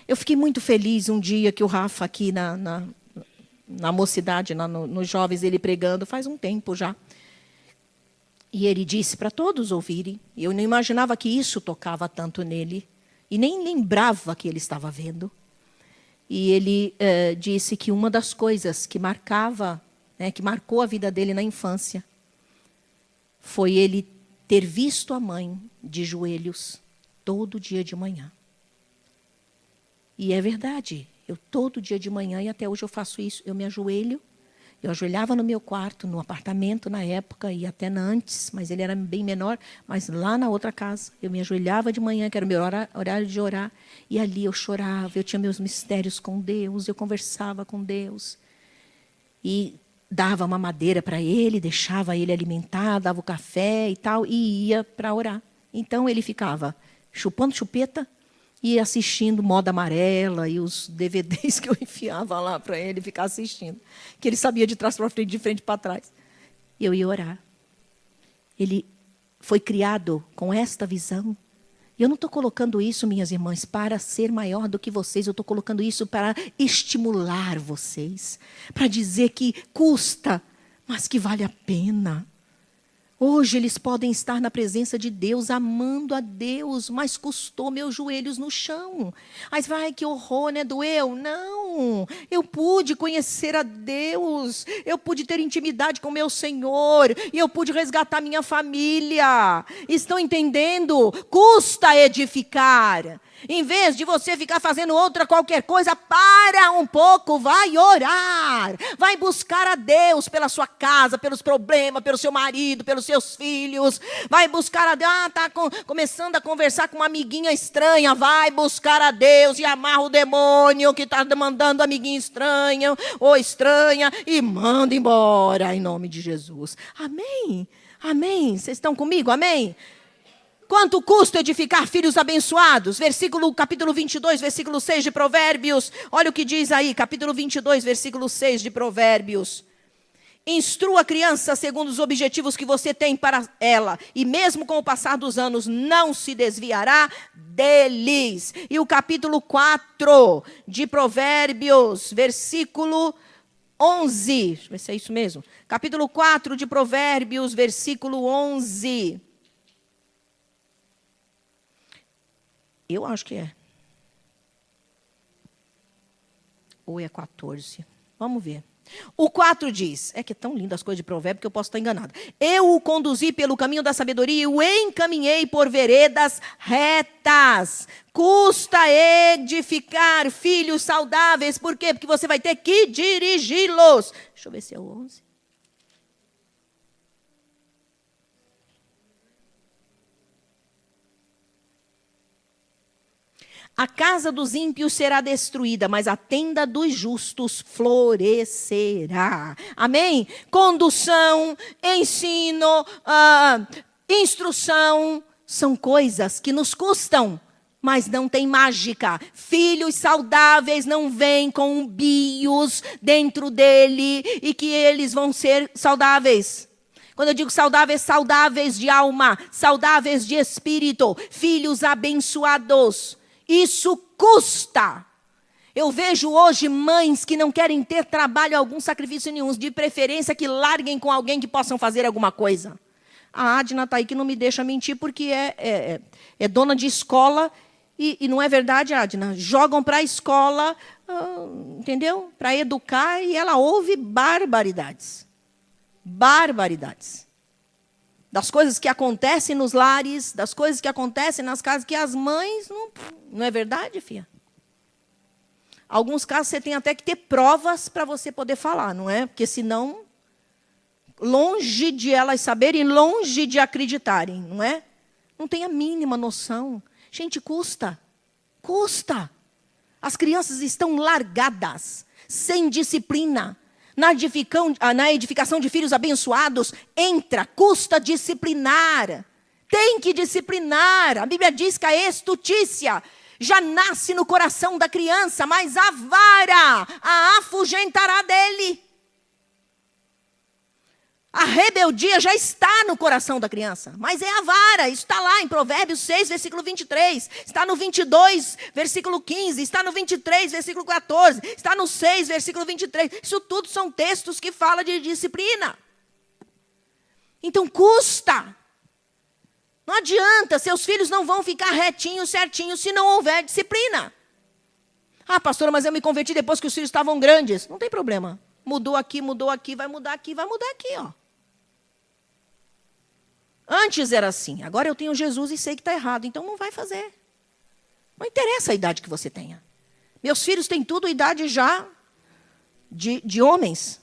Eu fiquei muito feliz um dia que o Rafa aqui na mocidade, nos jovens, ele pregando, faz um tempo já. E ele disse para todos ouvirem. Eu não imaginava que isso tocava tanto nele. e nem lembrava que ele estava vendo. E ele disse que uma das coisas que que marcou a vida dele na infância, foi ele ter visto a mãe de joelhos todo dia de manhã. E é verdade, eu todo dia de manhã, e até hoje eu faço isso, eu me ajoelho. Eu ajoelhava no meu quarto, no apartamento na época, e até antes, mas ele era bem menor, mas lá na outra casa, eu me ajoelhava de manhã, que era o meu horário de orar, e ali eu chorava, eu tinha meus mistérios com Deus, eu conversava com Deus, e dava uma madeira para ele, deixava ele alimentar, dava o café e tal, e ia para orar. Então ele ficava chupando chupeta, e assistindo Moda Amarela e os DVDs que eu enfiava lá para ele ficar assistindo. Que ele sabia de trás para frente, de frente para trás. E eu ia orar. Ele foi criado com esta visão. E eu não estou colocando isso, minhas irmãs, para ser maior do que vocês. Eu estou colocando isso para estimular vocês. Para dizer que custa, mas que vale a pena. Hoje eles podem estar na presença de Deus, amando a Deus, mas custou meus joelhos no chão. Mas vai, que horror, né? Doeu? Não, eu pude conhecer a Deus, eu pude ter intimidade com meu Senhor, e eu pude resgatar minha família. Estão entendendo? Custa edificar. Em vez de você ficar fazendo outra qualquer coisa, para um pouco, vai orar. Vai buscar a Deus pela sua casa, pelos problemas, pelo seu marido, pelos seus filhos. Vai buscar a Deus. Está começando a conversar com uma amiguinha estranha. Vai buscar a Deus e amarra o demônio que está mandando amiguinha estranha ou estranha e manda embora em nome de Jesus. Amém? Amém? Vocês estão comigo? Amém? Quanto custa edificar filhos abençoados? Capítulo 22, versículo 6 de Provérbios. Olha o que diz aí, capítulo 22, versículo 6 de Provérbios. Instrua a criança segundo os objetivos que você tem para ela, e mesmo com o passar dos anos, não se desviará deles. E o capítulo 4 de Provérbios, versículo 11. Deixa eu ver se é isso mesmo. Capítulo 4 de Provérbios, versículo 11. Eu acho que é. Ou é 14. Vamos ver. O 4 diz, é que é tão lindo as coisas de provérbio que eu posso estar enganada. Eu o conduzi pelo caminho da sabedoria e o encaminhei por veredas retas. Custa edificar filhos saudáveis. Por quê? Porque você vai ter que dirigi-los. Deixa eu ver se é o 11. A casa dos ímpios será destruída, mas a tenda dos justos florescerá. Amém? Condução, ensino, instrução, são coisas que nos custam, mas não tem mágica. Filhos saudáveis não vêm com bios dentro dele e que eles vão ser saudáveis. Quando eu digo saudáveis, saudáveis de alma, saudáveis de espírito, filhos abençoados. Isso custa. Eu vejo hoje mães que não querem ter trabalho algum, sacrifício nenhum, de preferência que larguem com alguém que possam fazer alguma coisa. A Adna está aí que não me deixa mentir, porque é dona de escola, e não é verdade, Adna? Jogam para a escola, entendeu? Para educar, e ela ouve barbaridades. Barbaridades. Das coisas que acontecem nos lares, das coisas que acontecem nas casas, que as mães, não é verdade, filha? Alguns casos você tem até que ter provas para você poder falar, não é? Porque senão, longe de elas saberem, longe de acreditarem, não é? Não tem a mínima noção. Gente, custa. Custa. As crianças estão largadas, sem disciplina. Na edificação de filhos abençoados, custa disciplinar. Tem que disciplinar. A Bíblia diz que a estutícia já nasce no coração da criança, mas a vara a afugentará dele. A rebeldia já está no coração da criança, mas é a vara. Isso está lá em Provérbios 6, versículo 23. Está no 22, versículo 15. Está no 23, versículo 14. Está no 6, versículo 23. Isso tudo são textos que falam de disciplina. Então custa. Não adianta, seus filhos não vão ficar retinhos, certinhos, se não houver disciplina. Ah, pastora, mas eu me converti depois que os filhos estavam grandes. Não tem problema. Mudou aqui, vai mudar aqui, vai mudar aqui, ó. Antes era assim, agora eu tenho Jesus e sei que está errado, então não vai fazer. Não interessa a idade que você tenha. Meus filhos têm tudo idade já de homens.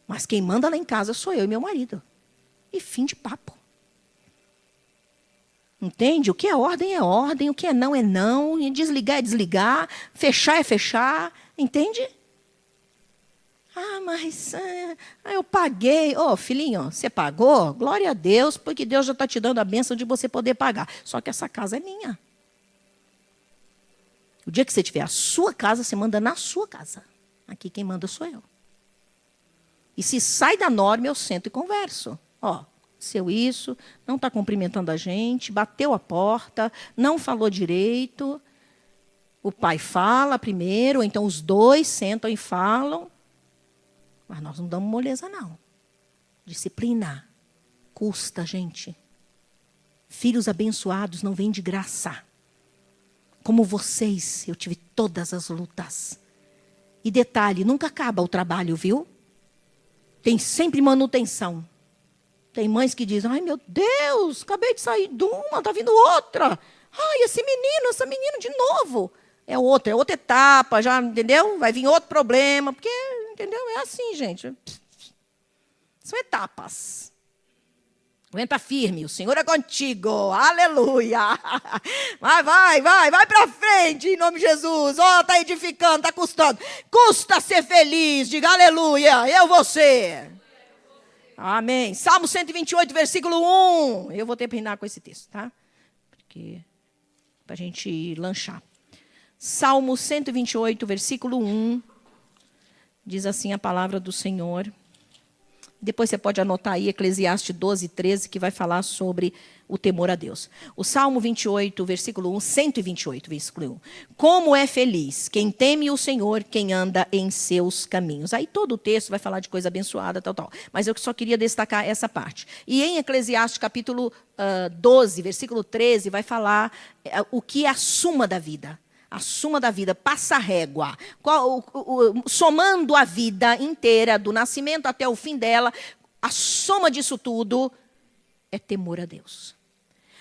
Mas quem manda lá em casa sou eu e meu marido. E fim de papo. Entende? O que é ordem, o que é não, e desligar é desligar, fechar é fechar, entende? Ah, mas eu paguei. Ô, filhinho, você pagou? Glória a Deus, porque Deus já está te dando a bênção de você poder pagar. Só que essa casa é minha. O dia que você tiver a sua casa, você manda na sua casa. Aqui quem manda sou eu. E se sai da norma, eu sento e converso. Ó, seu isso, não está cumprimentando a gente, bateu a porta, não falou direito. O pai fala primeiro, ou então os dois sentam e falam. Mas nós não damos moleza, não. Disciplina custa, gente. Filhos abençoados não vêm de graça. Como vocês, eu tive todas as lutas. E detalhe, nunca acaba o trabalho, viu? Tem sempre manutenção. Tem mães que dizem, ai meu Deus, acabei de sair de uma, está vindo outra. Ai, esse menino, essa menina de novo. É outra etapa, já, entendeu? Vai vir outro problema, porque, entendeu? É assim, gente. São etapas. Aguenta firme, o Senhor é contigo, aleluia. Vai para frente, em nome de Jesus. Ó, está edificando, está custando. Custa ser feliz, diga aleluia, eu vou ser. Amém. Salmo 128, versículo 1. Eu vou terminar com esse texto, tá? Porque, para a gente lanchar. Salmo 128, versículo 1. Diz assim a palavra do Senhor. Depois você pode anotar aí Eclesiastes 12, 13, que vai falar sobre o temor a Deus. O Salmo 28, versículo 1, 128, versículo 1. Como é feliz quem teme o Senhor, quem anda em seus caminhos. Aí todo o texto vai falar de coisa abençoada, tal. Mas eu só queria destacar essa parte. E em Eclesiastes capítulo 12, versículo 13, vai falar o que é a suma da vida. A suma da vida, passa a régua. Somando a vida inteira, do nascimento até o fim dela, a soma disso tudo é temor a Deus.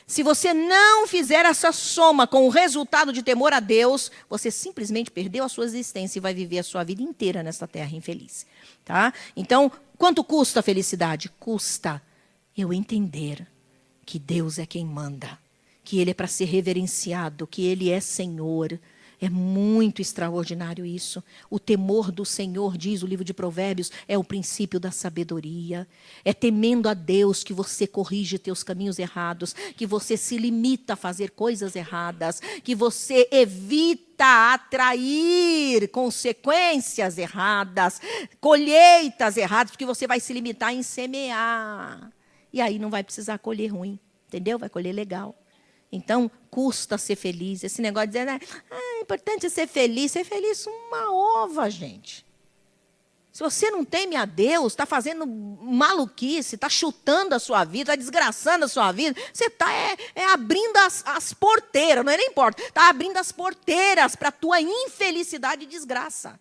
Se você não fizer essa soma com o resultado de temor a Deus, você simplesmente perdeu a sua existência e vai viver a sua vida inteira nesta terra infeliz. Tá? Então, quanto custa a felicidade? Custa eu entender que Deus é quem manda. Que Ele é para ser reverenciado, que Ele é Senhor. É muito extraordinário isso. O temor do Senhor, diz o livro de Provérbios, é o princípio da sabedoria. É temendo a Deus que você corrige teus caminhos errados, que você se limita a fazer coisas erradas, que você evita atrair consequências erradas, colheitas erradas, porque você vai se limitar em semear. E aí não vai precisar colher ruim, entendeu? Vai colher legal. Então, custa ser feliz. Esse negócio de dizer, é importante ser feliz. Ser feliz uma ova, gente. Se você não teme a Deus, está fazendo maluquice, está chutando a sua vida, está desgraçando a sua vida, você está abrindo as porteiras, não é nem porta, está abrindo as porteiras para a tua infelicidade e desgraça.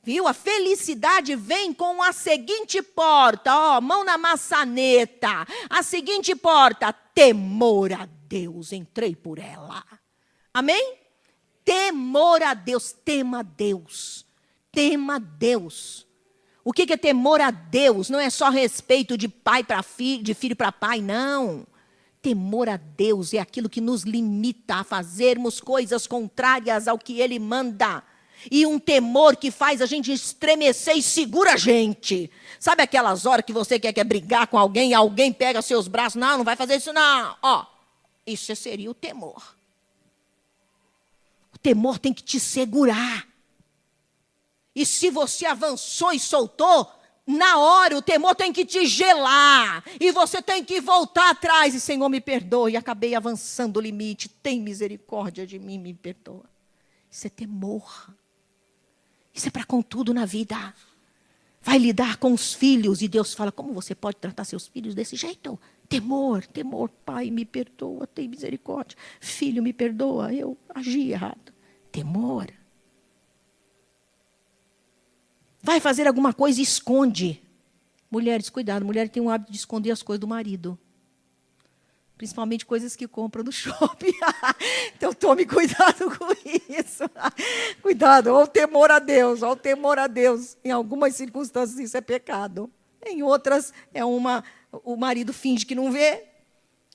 Viu? A felicidade vem com a seguinte porta, ó, mão na maçaneta. A seguinte porta, temor a Deus, entrei por ela. Amém? Temor a Deus, tema a Deus. Tema a Deus. O que é temor a Deus? Não é só respeito de pai para filho, de filho para pai, não. Temor a Deus é aquilo que nos limita a fazermos coisas contrárias ao que Ele manda. E um temor que faz a gente estremecer e segura a gente. Sabe aquelas horas que você quer brigar com alguém e alguém pega seus braços? Não vai fazer isso não. Ó, isso seria o temor. O temor tem que te segurar. E se você avançou e soltou, na hora o temor tem que te gelar. E você tem que voltar atrás. E Senhor, me perdoe, acabei avançando o limite. Tem misericórdia de mim, me perdoa. Isso é temor. Isso é para com tudo na vida. Vai lidar com os filhos. E Deus fala, como você pode tratar seus filhos desse jeito? Temor, temor. Pai, me perdoa, tem misericórdia. Filho, me perdoa, eu agi errado. Temor. Vai fazer alguma coisa e esconde. Mulheres, cuidado. Mulher tem o hábito de esconder as coisas do marido. Principalmente coisas que compra no shopping. Então, tome cuidado com isso. Cuidado, olha o temor a Deus, olha o temor a Deus. Em algumas circunstâncias isso é pecado. Em outras, o marido finge que não vê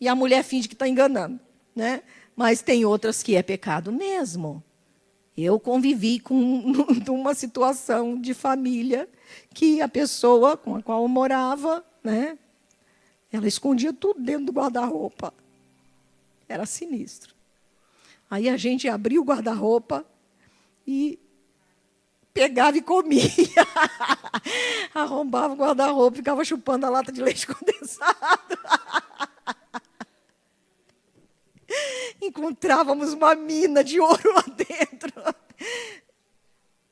e a mulher finge que está enganando. Né? Mas tem outras que é pecado mesmo. Eu convivi com uma situação de família que a pessoa com a qual eu morava, né? Ela escondia tudo dentro do guarda-roupa. Era sinistro. Aí a gente abria o guarda-roupa e pegava e comia. Arrombava o guarda-roupa e ficava chupando a lata de leite condensado. Encontrávamos uma mina de ouro lá dentro.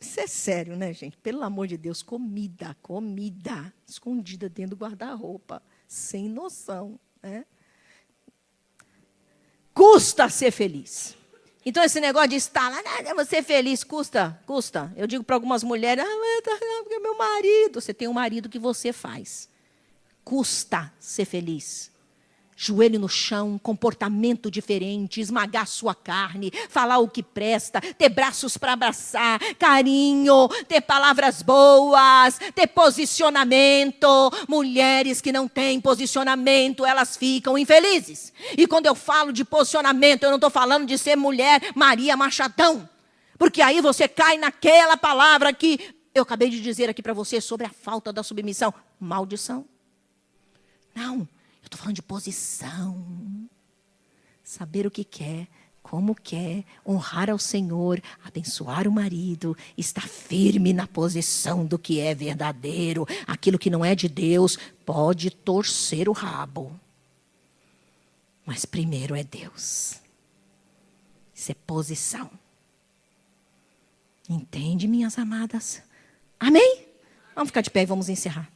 Isso é sério, né, gente? Pelo amor de Deus, comida escondida dentro do guarda-roupa. Sem noção, né? Custa ser feliz. Então, esse negócio de estar lá, você feliz, custa. Eu digo para algumas mulheres, porque é meu marido. Você tem um marido que você faz. Custa ser feliz. Joelho no chão, comportamento diferente, esmagar sua carne, falar o que presta, ter braços para abraçar, carinho, ter palavras boas, ter posicionamento. Mulheres que não têm posicionamento, elas ficam infelizes. E quando eu falo de posicionamento, eu não estou falando de ser mulher Maria Machadão. Porque aí você cai naquela palavra que eu acabei de dizer aqui para você sobre a falta da submissão. Maldição. Não. Eu estou falando de posição. Saber o que quer, como quer, honrar ao Senhor, abençoar o marido, estar firme na posição do que é verdadeiro. Aquilo que não é de Deus pode torcer o rabo. Mas primeiro é Deus. Isso é posição. Entende, minhas amadas? Amém? Vamos ficar de pé e vamos encerrar.